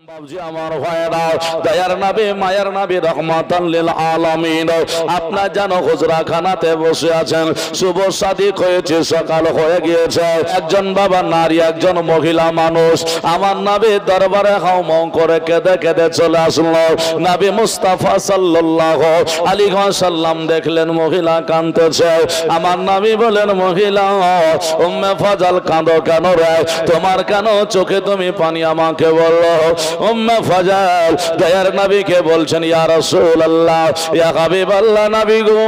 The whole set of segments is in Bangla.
বাবজি আমার ভাইরা, দয়ার নবী মায়ার নবী রহমাতান লিল আলামিন আপনার জানো হুজরাখানাতে বসে আছেন। শুভ সাদিক হয়েছে, সকাল হয়ে গিয়েছে। একজন বাবা নারী, একজন মহিলা মানুষ আমার নবীর দরবারে হাউমাউ করে কেঁদে কেঁদে চলে আসলো। নবী মুস্তাফা সাল্লাল্লাহু আলাইহি ওয়াসাল্লাম দেখলেন মহিলা কাঁদতেছে। আমার নবী বলেন, মহিলা উম্মে ফাজাল কাঁদো কেন রে? তোমার কেন চোখে তুমি পানি আমাকে বললো? উম্মে ফাজাল দয়ার নবীকে বলছেন, ইয়া রাসূলুল্লাহ, ইয়া হাবিবাল্লাহ, নবী গো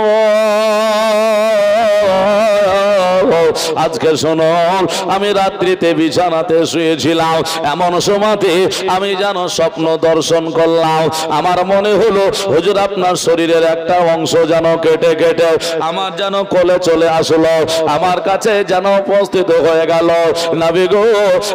আজকে শুনুন, আমি রাত্রিতে বিছানাতে শুয়েছিলাম, এমন সময়তে আমি যেন স্বপ্ন দর্শন করলাম। আমার মনে হলো হুজুর আপনার শরীরের একটা অংশ যেন কেটে কেটে আমার যেন কোলে চলে আসলো, আমার কাছে যেন উপস্থিত হয়ে গেল। নবী গো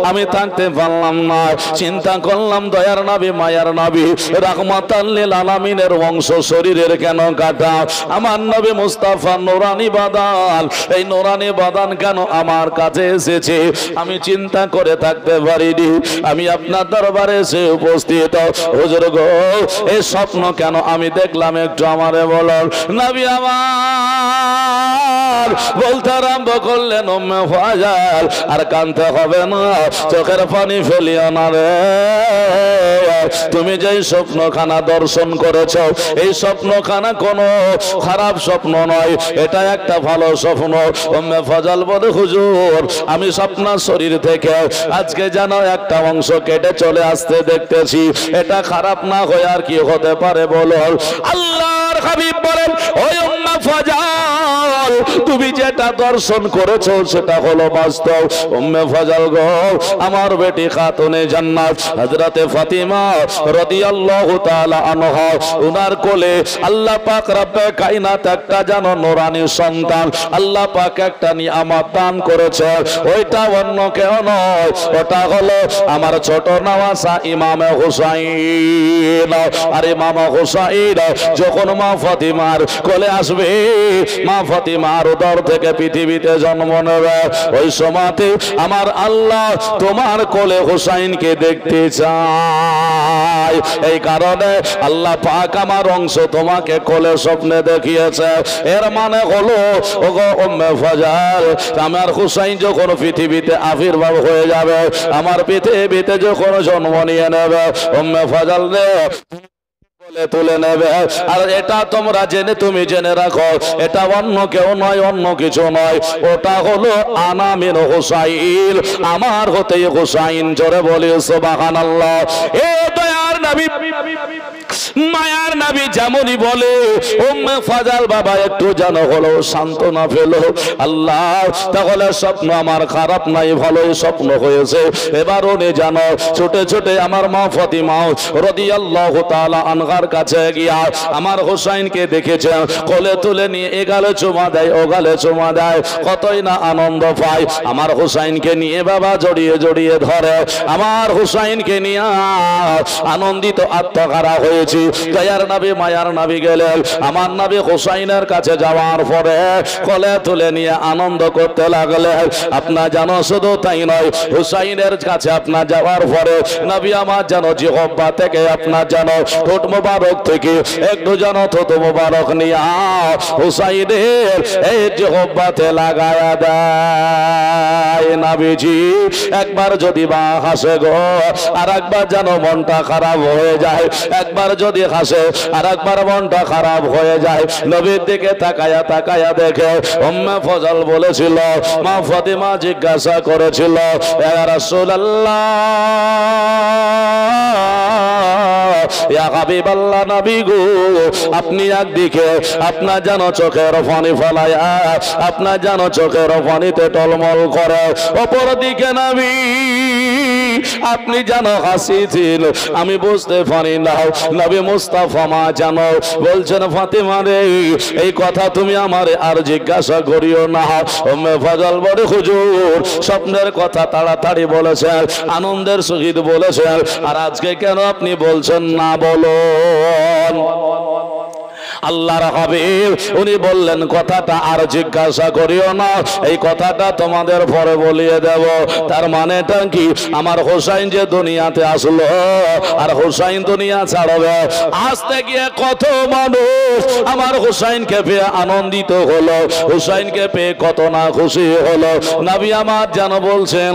আমি থাকতে পারলাম না, চিন্তা করলাম দয়ার নবী মায়ার নবী রাহমাতাল লিল আলামিনের অংশ শরীরের কেন কাটা? আমার নবী মুস্তাফা নূরানি বাদান, এই নূরানি বাদান কেন আমার কাছে এসেছে? আমি চিন্তা করে থাকতে পারিনি। আমি আপনার দরবারে এসে উপস্থিত। হুজুর গো এই স্বপ্ন কেন আমি দেখলাম একটু আমারে বলুন। নবী আমার বলতে আরম্ভ করলেন, উম্মে ফাজাল আর কাঁদতে হবে না, চোখের পানি ফেলিও না রে। তুমি যেই স্বপ্নখানা দর্শন করেছ, এই স্বপ্নখানা কোনো খারাপ স্বপ্ন নয়, এটা একটা ভালো স্বপ্ন। উম্মে ফাজাল বলে, হুজুর আমি আপনার শরীর থেকে আজকে যেন একটা অংশ কেটে চলে আসতে দেখতেছি, এটা খারাপ না হয়ে আর কি হতে পারে বলুন? আল্লাহর হাবিব বলেন, ওই উম্মে ফাজাল তুমি যেটা দর্শন করেছো সেটা হলো বাস্তব। উম্মে ফাজাল গো আমার বেটি খাতুনে জান্নাত হযরতে ফাতিমা রাদিয়াল্লাহু তাআলা আনহা, উনার কোলে আল্লাহ পাক রব্বে কায়নাত একটা যেন নূরানি সন্তান আল্লাহ পাক একটা নিয়ামত দান করেছে। ওইটা অন্য কেউ নয়, ওটা হলো আমার ছোট নওয়াসা ইমামে হুসাইন। আর ইমাম হুসাইন যখন মা ফাতিমার কোলে আসবে, মা ফাতিমার উদর থেকে পৃথিবীতে জন্ম নেবে, ওই সময়তে আমার আল্লাহ তোমার কোলে হুসাইনকে দেখতে চায়। এই কারণে আল্লাহ পাক আমার অংশ তোমাকে কোলে স্বপ্নে দেখিয়েছে। এর মানে হলো ওগো উম্মে ফাজাল, আমার হুসাইন যখন পৃথিবীতে আবির্ভাব হয়ে যাবে, আমার পৃথিবীতে যখন জন্ম নিয়ে নেবে, উম্মে ফাজাল রে তুলে নেবে। আর এটা তোমরা জেনে তুমি জেনে রাখো, এটা অন্য কেউ নয়, অন্য কিছু নয়, ওটা হলো আনা মিন হুসাইন, আমার হতে হুসাইন। জোরে বলি সুবহানাল্লাহ। এ দয়ার নবী মায়ার নবী যেমনই বলে, উম্মে ফাজাল বাবা একটু যেন হলো সান্ত্বনা পেল। আল্লাহ তাহলে স্বপ্ন আমার খারাপ নাই, ভালোই স্বপ্ন হয়েছে। এবার উনি জানো ছোটে ছোটে আমার মা ফাতিমা রাদিয়াল্লাহু তাআলা আনহার কাছে গিয়া আমার হুসাইনকে দেখেছে, কোলে তুলে নিয়ে এ গালে চুমা দেয়, ও গালে চুমা দেয়, কতই না আনন্দ পায়। আমার হুসাইনকে নিয়ে বাবা জড়িয়ে জড়িয়ে ধরে, আমার হুসাইনকে নিয়ে আনন্দিত আত্মহারা হয়েছে। দয়ার নবী মায়ার নবী গেলেন, আমার নবী হুসাইনের কাছে যাওয়ার পরে কোলে তুলে নিয়ে আনন্দ করতে লাগলেন। আপনার জানো শুধু তাই নয়, হুসাইনের কাছে আপনার যাওয়ার পরে নবী আমার জানো জিহ্বা থেকে আপনার জানো ঠোঁট মোবারক থেকে একটু জানো থুত মোবারক নিয়ে হুসাইনের এই জিহ্বাতে লাগায়া দেয়। নবীজি একবার যদি বা হাসে গো, আর একবার যেন মনটা খারাপ হয়ে যায়, একবার যদি হাসে আর একবার মনটা খারাপ হয়ে যায়। নবীর দিকে তাকায়া তাকায়া দেখে উম্মে ফাজাল বলেছিল, মা ফাতিমা জিজ্ঞাসা করেছিল, ইয়া রাসূলুল্লাহ, ইয়া হাবিবাল্লাহ, নবী গো আপনি একদিকে আপনার যেন চোখের পানি ফলায়া, আপনার যেন চোখের পানিতে টলমল করে, অপর দিকে নবী আপনি যেন হাসিছিল, আমি বুঝতে পারি না। নবী মুস্তাফা মা জানো বলছেন, ফাতিমা রে এই কথা তুমি আমারে আর জিজ্ঞাসা করিও না। উম্মে ফাজাল বলে, হুজুর স্বপ্নের কথা তাড়াতাড়ি বলেছেন, আনন্দের সহিত বলেছেন, আর আজকে কেন আপনি বলছেন না বলুন? আল্লাহর হাবিব উনি বললেন কথাটা আর জিজ্ঞাসা করিও না, এই কথাটা তোমাদের পরে বলিয়ে দেব। তার মানেটা কি? আমার হোসাইন যে দুনিয়াতে আসলো আর হোসাইন দুনিয়া ছাড়বে, আসতে গিয়ে কত মানুষ আমার হোসাইনকে পেয়ে আনন্দিত হলো, হোসাইনকে পেয়ে কত না খুশি হলো। নবী আমার যেন বলছেন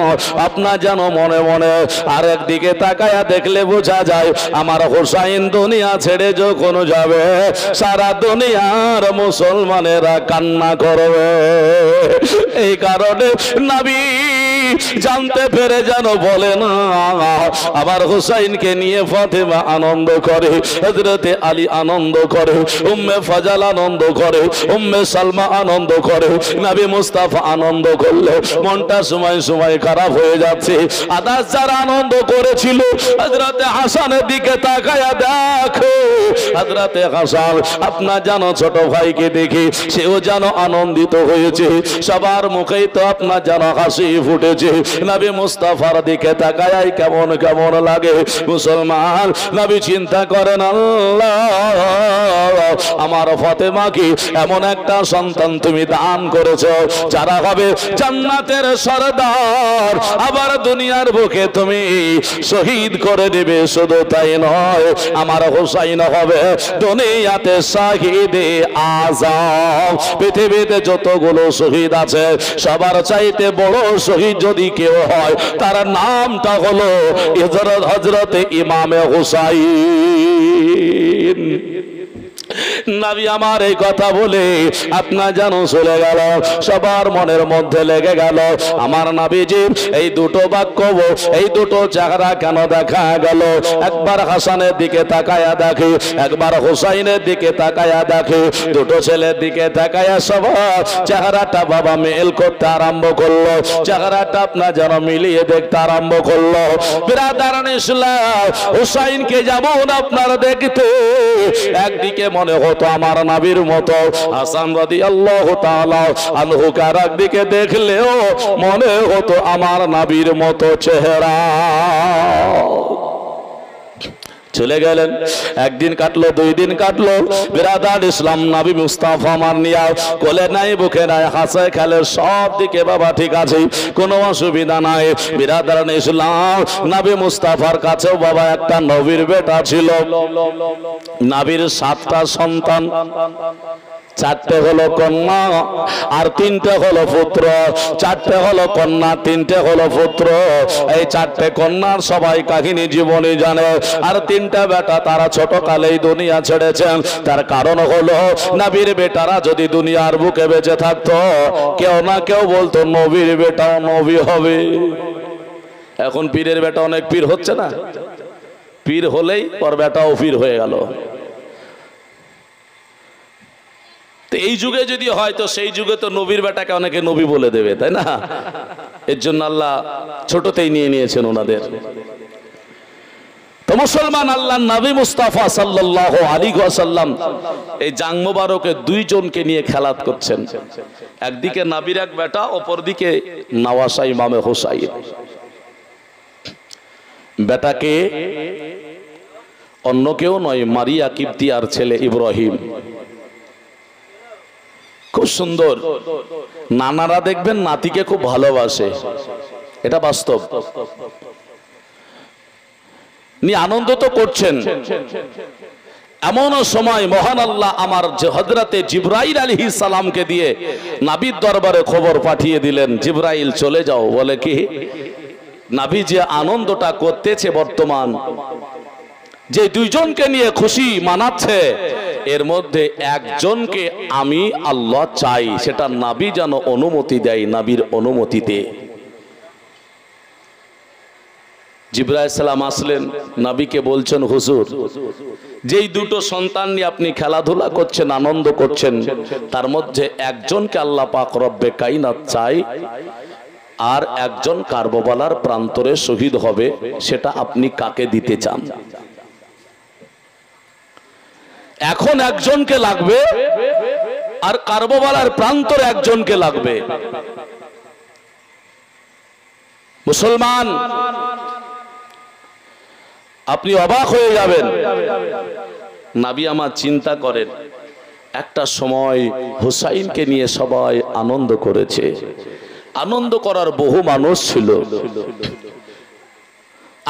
আপনার যেন মনে মনে আর একদিকে তাকায়া দেখলে বোঝা যায় আমার হোসাইন দুনিয়া ছেড়ে যখন যাবে সারা দুনিয়ার মুসলমানেরা কান্না করবে। এই কারণে নবী জানতে পেরে যেন বলে না আমার হোসাইনকে নিয়ে ফাতেমা আনন্দ করে, হযরতে আলী আনন্দ করে, উম্মে ফাজাল আনন্দ করে, উম্মে সালমা আনন্দ করে, নবী মুস্তাফা আনন্দ করলে মনটা সময় সময় খারাপ হয়ে যাচ্ছে। আদাস যারা আনন্দ করেছিল হযরতে হাসানের দিকে তাকায়া দেখো, হযরতে হাসান আপনার জানো ছোট ভাইকে দেখে সেও যেন আনন্দিত হয়েছে, সবার মুখেই তো আপনার যেন হাসি ফুটেছে। নবী মুস্তাফার দিকে তাকায় কেমন কেমন লাগে মুসলমান। নবী চিন্তা করেন আল্লাহ আমার ফাতেমাকে এমন একটা সন্তান তুমি দান করেছো যারা হবে জান্নাতের সরদার, আবার দুনিয়ার বুকে তুমি শহীদ করে দিবে। শুধু তাই নয় আমার হোসাইন হবে দুনিয়াতে শহীদে আজম। পৃথিবীতে যতগুলো শহীদ আছে সবার চাইতে বড় শহীদ যদি কেউ হয় তার নামটা হলো হযরতে ইমামে হুসাইন। নবী আমার এই কথা বলে আপনার যেন চলে গেল, সবার মনের মধ্যে লেগে গেল আমার নবীজির এই দুটো বাক্য, এই দুটো চেহারা কেন দেখা গেল। একবার হাসানের দিকে তাকায়া দেখে, একবার হুসাইনের দিকে তাকায়া দেখে, দুটো ছেলের দিকে তাকায়া সবার চেহারাটা বাবা মেল করতে আরম্ভ করলো, চেহারাটা আপনার যেন মিলিয়ে দেখতে আরম্ভ করলো। বিরাদারান ইসলাম হুসাইনকে যেমন আপনারা দেখতে একদিকে মনে হতো আমার নবীর মতো, হাসান রাদিয়াল্লাহু তাআলা আনহু কার একদিকে দেখলেও মনে হতো আমার নবীর মতো চেহারা। চলে গেলেন, একদিন কাটলো, দুই দিন কাটলো, বিরাদার ইসলাম নবী মুস্তাফা আমার নিয়া কোলে নাই বুকে নাই হাসে খেলে সব দিকে বাবা ঠিক আছে, কোনো অসুবিধা নাই। বিরাদার ইসলাম নবী মুস্তাফার কাছেও বাবা একটা নবীর বেটা ছিল, নবীর 7টা সন্তান, 4টে হলো কন্যা আর 3টে হলো পুত্র, 4টে হলো কন্যা 3টে হলো পুত্র। এই 4টে কন্যার সবাই কাহিনী জীবনে জানে, আর 3টা বেটা তারা ছোট কালেই দুনিয়া ছেড়েছেন। তার কারণ হলো নবীর বেটারা যদি দুনিয়ার বুকে বেঁচে থাকতো কেউ না কেউ বলতো নবীর বেটাও নবী হবে। এখন পীরের বেটা অনেক পীর হচ্ছে না, পীর হলেই ওর বেটাও পীর হয়ে গেল। তো এই যুগে যদি হয় তো সেই যুগে তো নবীর বেটাকে অনেকে নবী বলে দেবে, তাই না? এর জন্য আল্লাহ ছোটতেই নিয়ে নিয়েছেন ওনাদের। তো মুসলমান আল্লাহর নবী মুস্তাফা সাল্লাল্লাহু আলাইহি ওয়াসাল্লাম এই জাং মোবারকে 2 জনকে নিয়ে খেলাত করছেন, একদিকে নবীর এক বেটা, অপরদিকে নওয়াসা ইমামে হুসাইন। বেটাকে অন্য কেউ নয়, মারিয়া কিবতিয়ার ছেলে ইব্রাহিম। খুব সুন্দর, নানারা দেখবেন নাতিকে খুব ভালোবাসে, এটা বাস্তব। আনন্দ তো করছেন, এমন সময় মহান আল্লাহ আমার হযরতে জিবরাইল আলাইহিস সালামকে দিয়ে নবীর দরবারে খবর পাঠিয়ে দিলেন, জিবরাইল চলে যাও। বলে কি? নবী যে আনন্দটা করতেছে বর্তমান, যে 2 জনকে নিয়ে খুশি মানাচ্ছে, এর মধ্যে একজনকে আমি আল্লাহ চাই, সেটা নবী যেন অনুমতি দেয়, নবীর অনুমতিতে। জিবরাইল সালাম আসলেন, নবীকে বলছেন হুজুর যেই 2টো সন্তান নিয়ে আপনি খেলাধুলা করছেন, আনন্দ করছেন, তার মধ্যে একজনকে আল্লাহ পাক রব্বে কায়নাত চাই, আর একজন কারবালার প্রান্তরে শহীদ হবে, সেটা আপনি কাকে দিতে চান? এখন একজনকে লাগবে আর কারবালার প্রান্তরে একজনকে লাগবে। মুসলমান আপনি অবাক হয়ে যাবেন। নবী আমার চিন্তা করেন, একটা সময় হুসাইনকে নিয়ে সবাই আনন্দ করেছে, আনন্দ করার বহু মানুষ ছিল।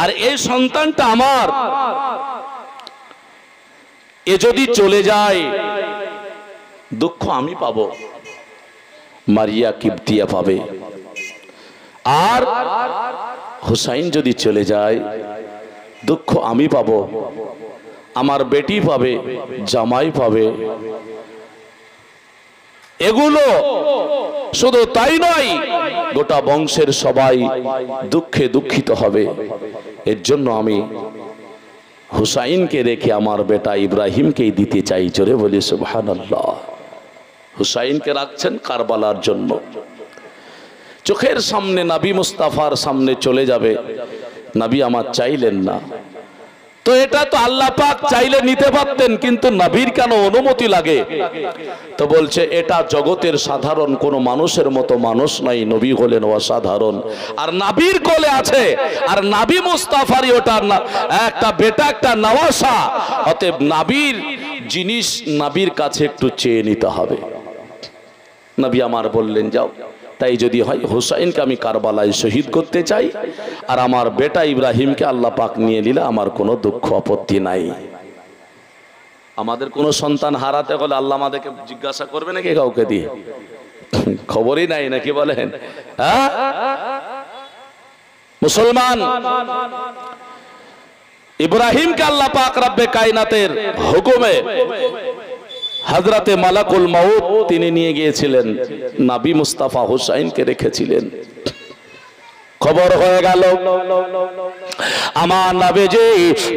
আর এই সন্তানটা আমার, এ যদি চলে যায় দুঃখ আমি পাবো, মারিয়া কিবতিয়া পাবে। আর হুসাইন যদি চলে যায় দুঃখ আমি পাবো, আমার বেটি পাবে, জামাই পাবে। এগুলো শুধু তাই নয়, গোটা বংশের সবাই দুঃখে দুঃখিত হবে। এর জন্য আমি হুসাইনকে রেখে আমার বেটা ইব্রাহিমকেই দিতে চাই। জোরে বলি সুবহানাল্লাহ। হুসাইনকে রাখছেন কারবালার জন্য। চোখের সামনে নবী মুস্তাফার সামনে চলে যাবে, নবী আমার চাইলেন না। তো এটা তো আল্লাহ পাক চাইলে নিতে পারতেন, কিন্তু নবীর কেন অনুমতি লাগে? তো বলছে এটা জগতের সাধারণ কোন মানুষের মতো মানুষ নাই, নবী হলেন অসাধারণ। আর নবীর কোলে আছে, আর নবী মুস্তাফারই ওটা একটা বেটা, একটা নওয়াসা। অতএব নবীর জিনিস নবীর কাছে একটু চেয়ে নিতে হবে। নবী আমার বললেন যাও, তাই যদি হয় হুসাইনকে আমি কারবালায় শহীদ করতে চাই, আর আমার বেটা ইব্রাহিমকে আল্লাহ পাক নিয়ে নিলে আমার কোনো দুঃখ আপত্তি নাই। আমাদের কোনো সন্তান হারাতে হলে আল্লাহ আমাদেরকে জিজ্ঞাসা করবে নাকি কাউকে দিয়ে? খবরই নাই নাকি বলেন? হ্যাঁ, মুসলমান ইব্রাহিমকে আল্লাহ পাক রব্বে কায়নাতের হুকুমে হযরতে মালাকুল মউত তিনি নিয়ে গিয়েছিলেন, নবী মুস্তাফা হুসাইনকে রেখেছিলেন। খবর হয়ে গেল আমার নবীজি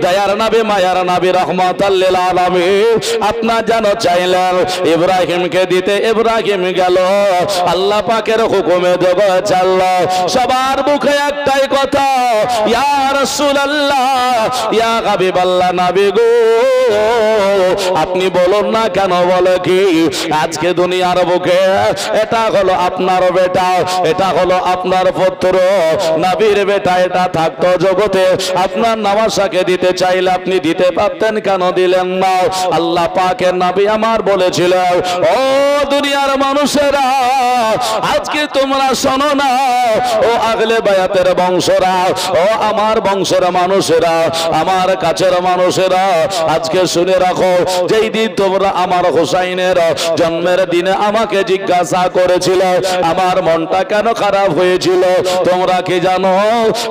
দয়ার নবী মায়ার নবী রাহমাতাল লিল আলামিন আপনা জানো চাইলেন ইব্রাহিমকে দিতে। ইব্রাহিম গেল, আল্লাহ পাকের হুকুমে জগৎ চলল। সবার মুখে একটাই কথা, ইয়া রাসূলুল্লাহ, ইয়া হাবিবাল্লাহ, নবী গো আপনি বলুন না কেন? বলে কি আজকে দুনিয়ার বুকে এটা হলো আপনার বেটা, এটা হলো আপনার পুত্র, নবীর বেটা, এটা থাকতো জগতে আপনার নওয়াসাকে দিতে চাইলে আপনি দিতে পারতেন, কেন দিলেন না? আল্লাহ পাকের নবী আমার বলেছিল, ও দুনিয়ার মানুষেরা আজকে তোমরা শোনো না, ও আগলে বায়াতের বংশরা, ও আমার বংশের মানুষেরা, আমার কাছের মানুষেরা, আজকে শুনে রাখো, যেই দিন তোমরা আমার হুসাইনের জন্মের দিনে আমাকে জিজ্ঞাসা করেছিল আমার মনটা কেন খারাপ হয়েছিল, তোমরা কি জানো?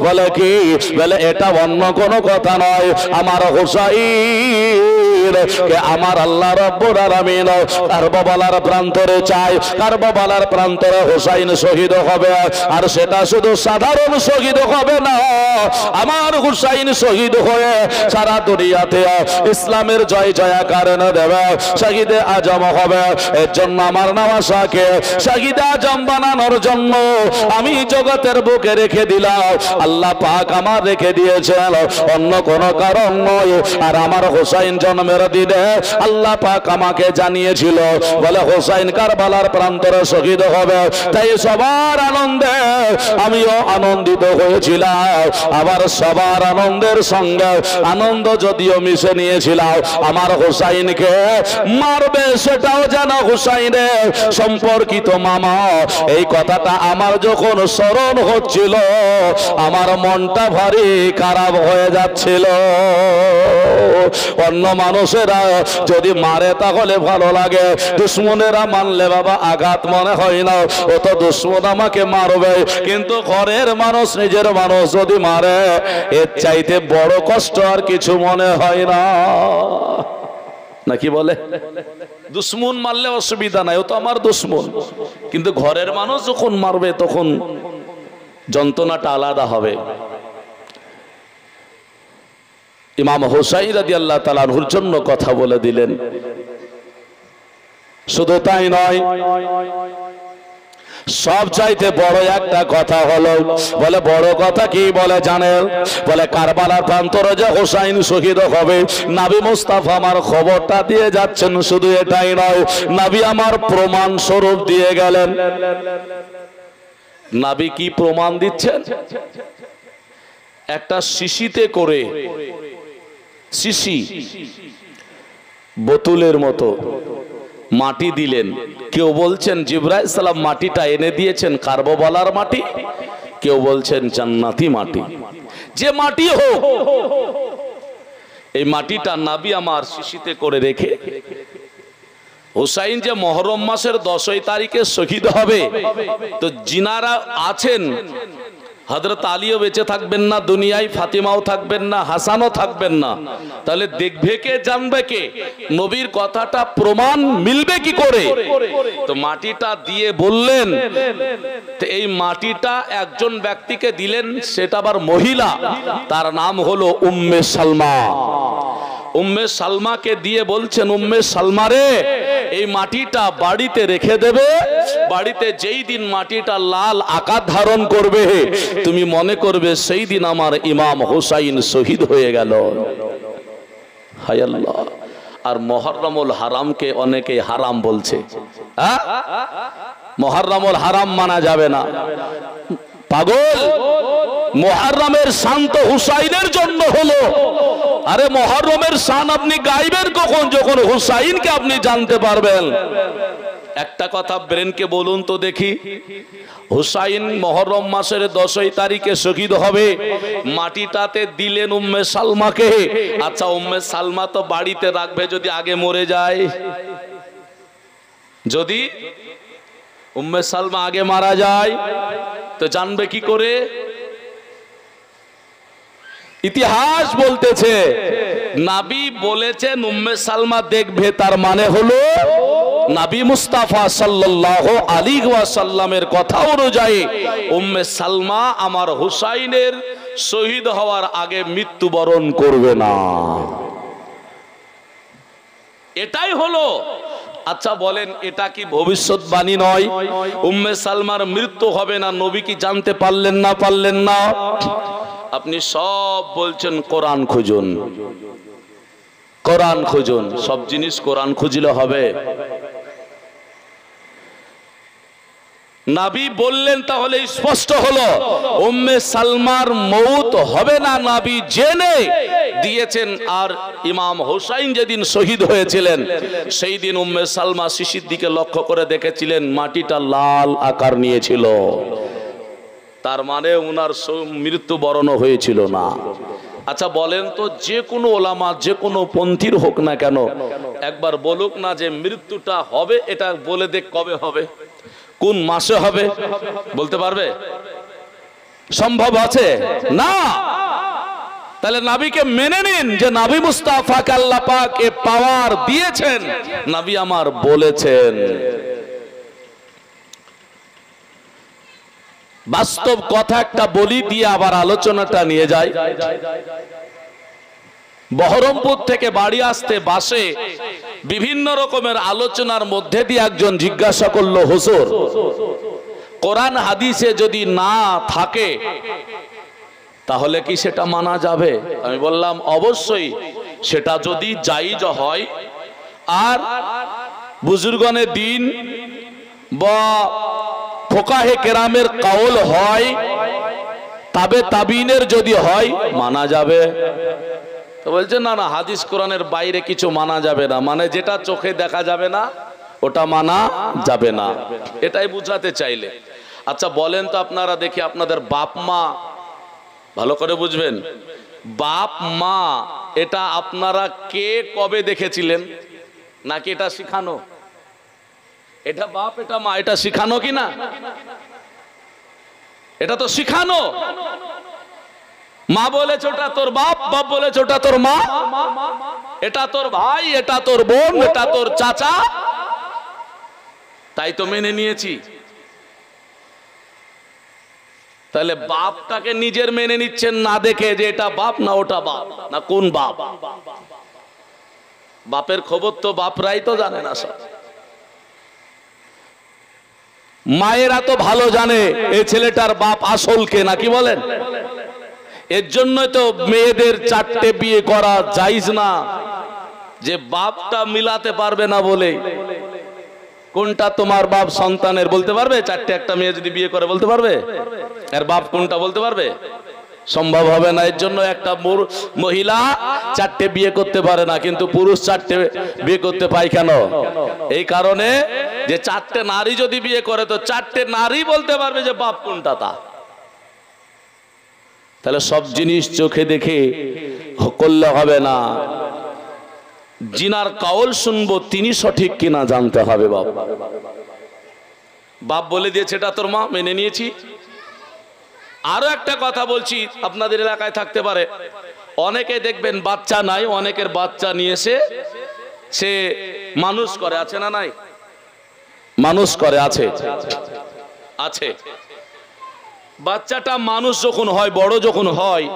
বলে কি? বলে এটা অন্য কোনো কথা নয়, আমার হুসাইন কে আমার আল্লাহ রব্বুল আলামিন কারবালার প্রান্তরে চাই, কারবালার প্রান্তরে হুসাইন শহীদ হবে। আর সেটা শুধু সাধারণ শহীদ হবে না, আমার হুসাইন শহীদ হয়ে সারা দুনিয়াতে ইসলামের জয় জয়কার এনে দেবে, শহীদে আজম হবে। এর জন্য আমার নওয়াসাকে শহীদে আজম বানানোর জন্য আমি জগতের বুকে রেখে দিলাম। আল্লাহ পাক আমার রেখে দিয়েছেন, অন্য কোনো কারণ নয়। আর আমার হুসাইন জন্মের দিনে আল্লাহ পাক আমাকে জানিয়েছিল, বলে হুসাইন কারবালার প্রান্তরে শহীদ হবে। তাই সবার আনন্দে আমিও আনন্দিত হয়েছিলাম, আবার সবার আনন্দের সঙ্গে আনন্দ যদিও মিশে নিয়েছিলাম। আমার হুসাইনকে মারবে সেটাও যেন হুসাইনের সম্পর্কিত মামা, এই কথাটা আমার যখন স্মরণ হচ্ছিল আমার মনটা ভারী খারাপ হয়ে যাচ্ছিল। অন্য মানুষেরা যদি মারে তাহলে ভালো লাগে, দুশ্মনেরা মানলে বাবা আঘাত মনে হয় না, ও তো দুশ্মন আমাকে মারবে। কিন্তু ঘরের মানুষ, নিজের মানুষ যদি মারে এর চাইতে বড় কষ্ট আর কিছু মনে হয় না, নাকি বলে? দুশ্মন মারলে অসুবিধা নাই, ও তো আমার দুশ্মন, কিন্তু ঘরের মানুষ যখন মারবে তখন যন্ত্রণাটা আলাদা হবে। ইমাম হুসাইন রাদিয়াল্লাহু তাআলা আনহুর জন্য কথা বলে দিলেন। শুধু তাই নয়, সব চাইতে বড় একটা কথা হলো, বলে বড় কথা কি বলে জানেন? বলে কারবালার প্রান্তরে যে হুসাইন শহীদ হবে, নবী মুস্তাফা আমার খবরটা দিয়ে যাচ্ছেন। শুধু এটাই নয়, নবী আমার প্রমাণ স্বরূপ দিয়ে গেলেন। নবী কি প্রমাণ দিচ্ছেন? একটা শিশিতে করে, শিশি বোতলের মতো মাটি দিলেন। কেউ বলছেন জিবরাইল সালাম মাটিটা এনে দিয়েছেন কারবালার মাটি, কেউ বলছেন জান্নাতি মাটি। যে মাটি হোক, এই মাটিটা নবী আমার শিশিতে করে রেখে হুসাইন যে মুহররম মাসের 10 তারিখে শহীদ হবে, তো জিনারা আছেন, হযরত আলীও বেঁচে থাকবেন না দুনিয়ায়, ফাতিমাও থাকবেন না, হাসানও থাকবেন না, তাহলে দেখবে কে, জানবে কে, নবীর কথাটা প্রমাণ মিলবে কি করে? তো মাটিটা দিয়ে বললেন, তো এই মাটিটা একজন ব্যক্তিকে দিলেন, সেটা আবার মহিলা, তার নাম হলো উম্মে সালমা। উম্মে সালমাকে দিয়ে বলছেন, উম্মে সালমা রে, এই মাটিটা বাড়িতে রেখে দেবে, বাড়িতে যেই দিন মাটিটা লাল আকার ধারণ করবে, তুমি মনে করবে সেই দিন আমার ইমাম হুসাইন শহীদ হয়ে গেল। হায় আল্লাহ। আর মুহররমুল হারামকে অনেকে হারাম বলছে। মুহররমুল হারাম মানা যাবে না, পাগল। মুহররমের শান তো হুসাইনের জন্য হলো। আরে মুহররমের শান আপনি গাইবেন কখন? যখন হুসাইনকে আপনি জানতে পারবেন। একটা কথা ব্রেনকে বলুন তো দেখি, হুসাইন মুহররম মাসের 10 তারিখে শহীদ হবে, মাটিটাতে দিলেন উম্মে সালমাকে। আচ্ছা, উম্মে সালমা তো বাড়িতে রাখবে যদি আগে মরে যায়? যদি উম্মে সালমা আগে মারা যায় তো জানবে কি করে? ইতিহাস বলতেছে নবী বলেছেন উম্মে সালমা দেখবে, তার মানে হলো নবী মুস্তাফা সাল্লাল্লাহু আলাইহি ওয়াসাল্লামের কথা অনুযায়ী উম্মে সালমা আমার হুসাইনের শহীদ হওয়ার আগে মৃত্যুবরণ করবে না। এটাই হলো। আচ্ছা বলেন, এটা কি ভবিষ্যৎবাণী নয়? উম্মে সালমার মৃত্যু হবে না, নবী কি জানতে পারলেন না? পারলেন না। আপনি সব বলছেন কোরআন খুঁজুন, কোরআন খুঁজুন, সব জিনিস কোরআন খুঁজলে হবে? নবী বললেন, তাহলে স্পষ্ট হলো উম্মে সালমার মৌত হবে না, নবী জেনে দিয়েছেন। আর ইমাম হুসাইন যেদিন শহীদ হয়েছিলেন সেই দিন উম্মে সালমা শিশির দিকে লক্ষ্য করে দেখেছিলেন মাটিটা লাল আকার নিয়েছিল, তার মানে উনার মৃত্যুবরণ হয়েছিল না। আচ্ছা বলেন তো, যে কোনো ওলামা যে কোনো পন্থীর হোক না কেন, একবার বলুক না যে মৃত্যুটা হবে, এটা বলে দেখ কবে হবে, কোন মাসে হবে, বলতে পারবে? সম্ভব আছে না। তাহলে নবীকে মেনে নিন যে নবী মুস্তাফাকে আল্লাহ পাক এ পাওয়ার দিয়েছেন, নবী আমার বলেছেন। বাস্তব কথা একটা বলি দিয়ে আবার আলোচনাটা নিয়ে যাই। বহরমপুর থেকে বাড়ি আসতে বাসে বিভিন্ন রকমের আলোচনার মধ্যে দিয়ে একজন জিজ্ঞাসা করলো, হুজুর কোরআন হাদিসে যদি না থাকে তাহলে কি সেটা মানা যাবে? আমি বললাম অবশ্যই, সেটা যদি জায়েজ হয় আর বুজুর্গানে দিন বা ফোকাহে কেরামের কাউল হয়, তবে তাবিনের যদি হয় মানা যাবে। তো বলছে না না, হাদিস কোরআনের বাইরে কিছু মানা যাবে না, মানে যেটা চোখে দেখা যাবে না ওটা মানা যাবে না, এটাই বুঝাতে চাইলে। আচ্ছা বলেন তো আপনারা দেখি, আপনাদের বাপ মা, ভালো করে বুঝবেন, বাপ মা এটা আপনারা কে কবে দেখেছিলেন? নাকি এটা শিখানো? এটা বাপ এটা মা, এটা শিখানো কি না? এটা তো শিখানো। মা বলেছে ওটা তোর বাপ, বাপ বলেছে ওটা তোর মা, এটা তোর ভাই, এটা তোর বোন, এটা তোর চাচা, তাই তো মেনে নিয়েছি। তাহলে বাপটাকে নিজের মেনে নিচ্ছেন না দেখে যে এটা বাপ না ওটা বাপ, না কোন বাপ? বাপের খবর তো বাপরাই তো জানে না সব। মায়েরা তো ভালো জানে এই ছেলেটার বাপ আসল কে, নাকি বলেন? এর জন্য তো মেয়েদের 4টে বিয়ে করা জায়েজ না, যে বাপটা মিলাতে পারবে না বলে। কোনটা তোমার বাপ সন্তানের বলতে পারবে? 4টে একটা মেয়ে যদি বিয়ে করে বলতে পারবে? এর বাপ কোনটা বলতে পারবে? সম্ভব হবে না। এর জন্য একটা মহিলা 4টে বিয়ে করতে পারে না, কিন্তু পুরুষ 4টে বিয়ে করতে পায় কেন? এই কারণে যে 4টে নারী যদি বিয়ে করে তো 4টে নারী বলতে পারবে যে বাপ কোনটা তা। তাহলে সব জিনিস চোখে দেখে করলে হবে না, জিনার কাউল শুনবো তিনি সঠিক কিনা জানতে হবে। বাপ বলে দিয়েছে এটা তোর মা, মেনে নিয়েছি। আরো একটা কথা বলছি, আপনাদের এলাকায় থাকতে পারে, অনেকে দেখবেন বাচ্চা নাই, অনেকের বাচ্চা নিয়ে এসে সে মানুষ করে, আছে না নাই? মানুষ করে, আছে আছে। বাচ্চাটা মানুষ যখন হয়, বড় যখন হয়,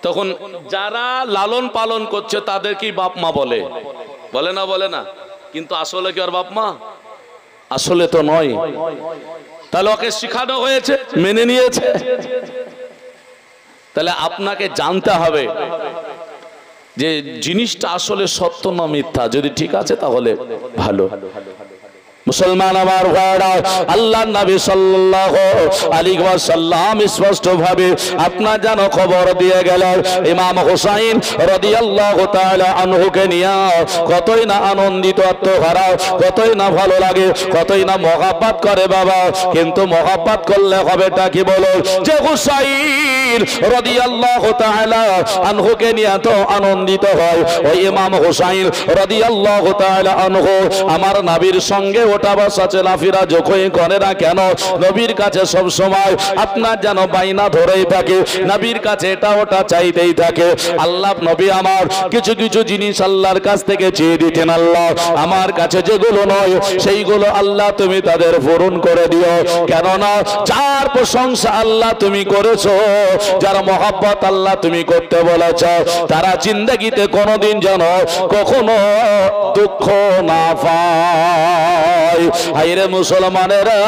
তখন যারা লালন পালন করছে তাদের কি বাপ মা বলে? বলে না? বলে না? কিন্তু আসলে কি আর বাপ মা? আসলে তো নয়। তাহলে ওকে শিখানো হয়েছে, মেনে নিয়েছে। তাহলে আপনাকে জানতে হবে যে জিনিসটা আসলে সত্য না মিথ্যা। যদি ঠিক আছে তাহলে ভালো। মুসলমান আমার ভাইরা, আল্লাহর নবী সাল্লাল্লাহু আলাইহি ওয়াসাল্লাম স্পষ্ট ভাবে আপনার যেন খবর দিয়ে গেলেন ইমাম হুসাইন রাদিয়াল্লাহু তাআলা আনহুকে নিয়ে কতই না আনন্দিত আত্মহারা, কতই না ভালো লাগে, কতই না মহব্বত করে বাবা। কিন্তু মহব্বত করলে হবেটা কি বলো? যে হুসাইন রাদিয়াল্লাহু তাআলা আনহুকে নিয়ে তো আনন্দিত হয়, ওই ইমাম হুসাইন রাদিয়াল্লাহু তাআলা আনহু আমার নবীর সঙ্গে ওটা বসা চলাফেরা যখনই করে না কেন, নবীর কাছে সব সময় আপনার যেন বাইনা ধরেই থাকে, নবীর কাছে এটা ওটা চাইতেই থাকে। আল্লাহ নবী আমার কিছু কিছু জিনিস আল্লাহর কাছ থেকে চেয়ে দিতেন, আল্লাহ আমার কাছে যেগুলো নয় সেইগুলো আল্লাহ তুমি তাদের পূরণ করে দিও। কেননা যার প্রশংসা আল্লাহ তুমি করেছো, যার মহব্বত আল্লাহ তুমি করতে বলেছ, তারা জিন্দেগিতে কোনোদিন যেন কখনো দুঃখ না পায়। হায়রে মুসলমানেরা,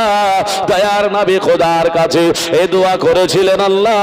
দয়ার নবী খোদার কাছে এই দোয়া করেছিলেন, আল্লাহ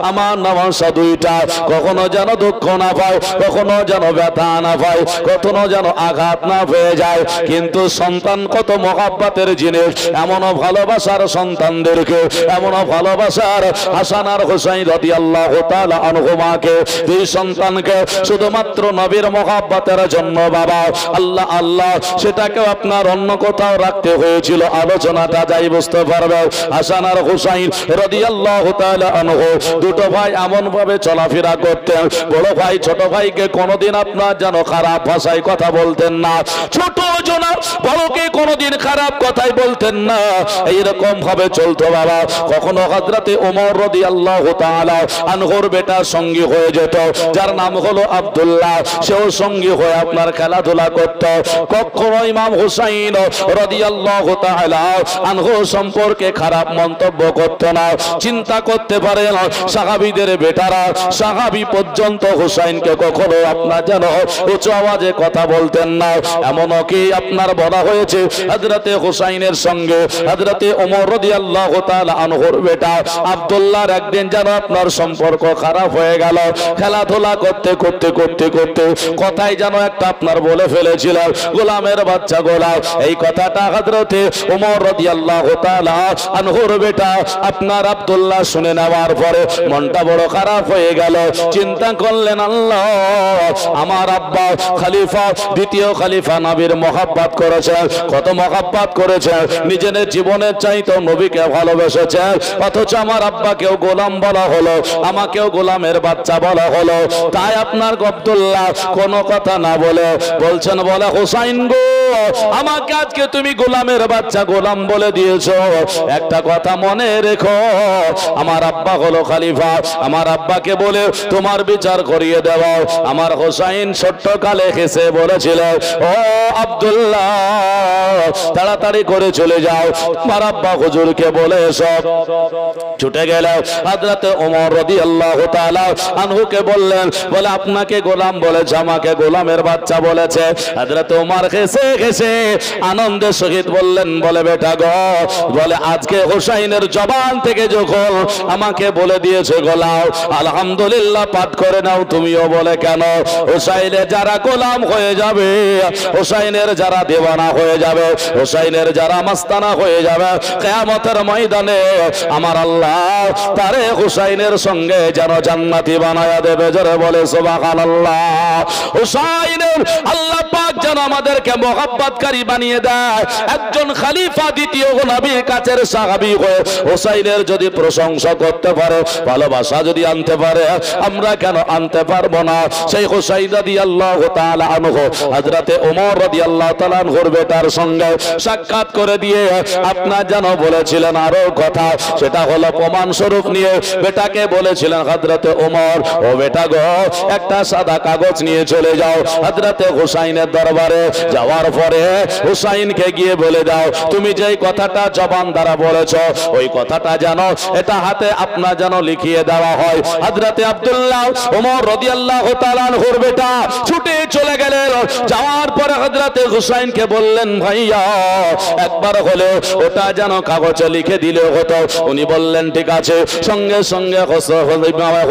আমার নামাজ দুইটা কখনো যেন দুঃখ না পায়, কখনো যেন ব্যথা না পায়, কখনো যেন আঘাত না পেয়ে যায়। কিন্তু সন্তান কত মহব্বতের জিনিস, এমনও ভালোবাসার সন্তানদেরকে, এমনও ভালোবাসার হাসান আর হুসাইন রাদিয়াল্লাহু তাআলা আনহুমাকে, দুই সন্তানকে শুধুমাত্র নবীর মহব্বতের জন্য বাবা আল্লাহ আল্লাহ সেটাকেও আপনার অন্য কোথাও রাখতে হয়েছিল। আলোচনাটা যাই বুঝতে পারবে। হাসান আর হুসাইন রাদিয়াল্লাহু তাআলা আনহু দুটো ভাই এমন ভাবে চলাফেরা করতেন, বড় ভাই ছোট ভাইকে কোনোদিন আপনার যেন খারাপ ভাষায় কথা বলতেন না, ছোট জন বড়কে কোনোদিন খারাপ কথাই বলতেন না। এইরকম ভাবে চলতো বাবা। কখনো হযরতে ওমর রাদিয়াল্লাহু তাআলা আনহুর বেটা সঙ্গী হয়ে যেত, যার নাম হলো আব্দুল্লাহ, সেও সঙ্গী হয়ে আপনার খেলাধুলা করত। কখনো ইমাম হুসাইন রাদিয়াল্লাহু তাআলা আনহু সম্পর্কে খারাপ মন্তব্য করত না। চিন্তা করতে পারেন সাহাবীদের বেটারা, সাহাবী পর্যন্ত হুসাইনকে কখনো আপনার যেন উচ্চ আওয়াজে কথা বলতেন না। এমনও কি আপনার বলা হয়েছে হযরতে হুসাইনের সঙ্গে হযরতে ওমর রাদিয়াল্লাহু তাআলা আনহুর বেটা আব্দুল্লাহর একদিন যেন আপনার সম্পর্ক খারাপ হয়ে গেল। খেলাধুলা করতে করতে করতে করতে কথাই যেন একটা আপনার বলে ফেলেছিল, গোলামের বাচ্চা গোলাম। এই কথাটা হযরতে ওমর রাদিয়াল্লাহু তাআলা আনহুর বেটা আপনার আব্দুল্লাহ শুনে নেওয়ার পরে মনটা বড় খারাপ হয়ে গেল। চিন্তা করলেন, আল্লাহ আমার আব্বা খলিফা, দ্বিতীয় খলিফা, নবীর মহব্বত করেছে, কত মহব্বত করেছে, নিজের জীবনের চাইতে নবীকে ভালোবেসেছে, অথচ আমার আব্বাকেও গোলাম বলা হলো, আমাকেও গোলামের বাচ্চা বলা হলো। তাই আপনার আব্দুল্লাহ কোনো কথা না বলে বলছেন, বলে হুসাইন গো, আমাকে আজকে তুমি গোলামের বাচ্চা গোলাম বলে দিয়েছো, একটা কথা মনে রেখো, আমার আব্বা হলো খলিফা, আমার আব্বাকে বলে তোমার বিচার করিয়ে দেব। আমার হুসাইন ছোট্টকালে হেসে বলেছিল, ও আব্দুল্লাহ তাড়াতাড়ি করে চলে যাও, আমার আব্বা হুজুরকে বলে সব ছুটে গেল। হযরত ওমর রাদিয়াল্লাহু তাআলা আনহুকে বললেন, বলে আপনাকে গোলাম বলেছে, আমাকে গোলামের বাচ্চা বলেছে। হযরত ওমর হেসে হেসে আনন্দ দে শহীদ বললেন, বলে বেটা গো, বলে আজকে হোসাইনের জবান থেকে যখন আমাকে বলে দিয়েছে গোলাম আলহামদুলিল্লাহ পাঠ করে নাও, তুমিও বলে কেন? হোসাইনের যারা গোলাম হয়ে যাবে, হোসাইনের যারা দেওয়ানা হয়ে যাবে, হোসাইনের যারা মাস্তানা হয়ে যাবে, কিয়ামতের ময়দানে আমার আল্লাহ তারে হোসাইনের সঙ্গে যেন জান্নাতি বানায়া দেবে। জোরে বলে সুবহানাল্লাহ। হোসাইনের আল্লাহ পাক যেন আমাদেরকে মোহাব্বতকারী বানিয়ে দেয়। একজন খলিফা দ্বিতীয় নবীর কাছের সাহাবী হয়ে হোসাইনের যদি প্রশংসা করতে পারে, ভালোবাসা যদি আনতে পারে, আমরা কেন আনতে পারবো না? সেই হোসাইন রাদিয়াল্লাহু তাআলা আনহু হযরতে ওমর রাদিয়াল্লাহু তাআলা আনহুর বেটার সঙ্গে সাক্ষাৎ করে দিয়ে আপনার যেন বলেছিলেন আরো কথা, সেটা হলো প্রমাণ স্বরূপ নিয়ে বেটাকে বলেছিলেন হযরতে ওমর, ও বেটা গো, একটা সাদা কাগজ নিয়ে চলে যাও হযরতে হোসাইনের দরবারে। যাওয়ার পরে হোসাইনকে গিয়ে বলে দাও, তুমি যেই কথাটা জবান দ্বারা বলেছো ওই কথাটা জানো এটা হাতে আপনার যেন লিখিয়ে দেওয়া হয়। হযরতে আব্দুল্লাহ ওমর রাদিয়াল্লাহু তাআলা আনহুর বেটা ছুটে চলে গেলেন। যাওয়ার পরে হযরতে হোসাইনকে বললেন, ভাইয়া একবার হলে ওটা যেন কাগজে লিখে দিলে হতো। উনি বললেন ঠিক আছে। সঙ্গে সঙ্গে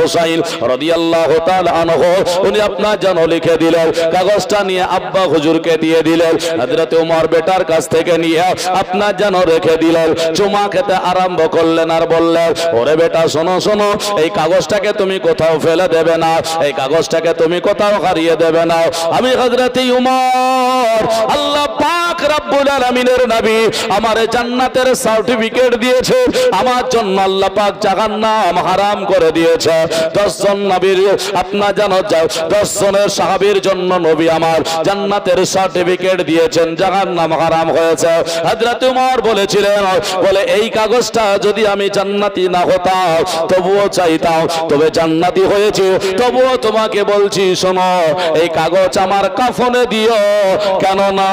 হোসাইন রাদিয়াল্লাহু তাআলা আনহু উনি আপনার যেন লিখে দিলেন। কাগজটা নিয়ে আব্বা হুজুরকে দিয়ে দিলেন। হযরতে ওমর বেটার কাছ থেকে নিয়ে আপনার যেন রেখে দিলেন। চুমা খেতে আরম্ভ করলেন আর বললেন, ওরে বেটা শোনো শোনো, এই কাগজটাকে তুমি কোথাও ফেলে দেবে না, এই কাগজটাকে তুমি কোথাও হারিয়ে দেবে না। আমি হযরতে ওমর, আল্লাহ পাক রব্বুল আলামিনের নবী আমারে জান্নাতের সার্টিফিকেট দিয়েছে, আমার জন্য আল্লাহ পাক জাহান্নাম হারাম করে দিয়েছে। 10 জন নবীর আপনার জানো 10 জনের সাহাবীর জন্য নবী আমার জান্নাতের সার্টিফিকেট দিয়েছেন, জাহান্নাম হারাম হয়েছে। হযরত ওমর বলেছিলেন, বলে এই কাগজটা যদি আমি জান্নাতি না হতাম তবুও চাইতাম, তবে জান্নাতি হয়েছে তবুও তোমাকে বলছি শোনো, এই কাগজ আমার কাফনে দিও, কেন না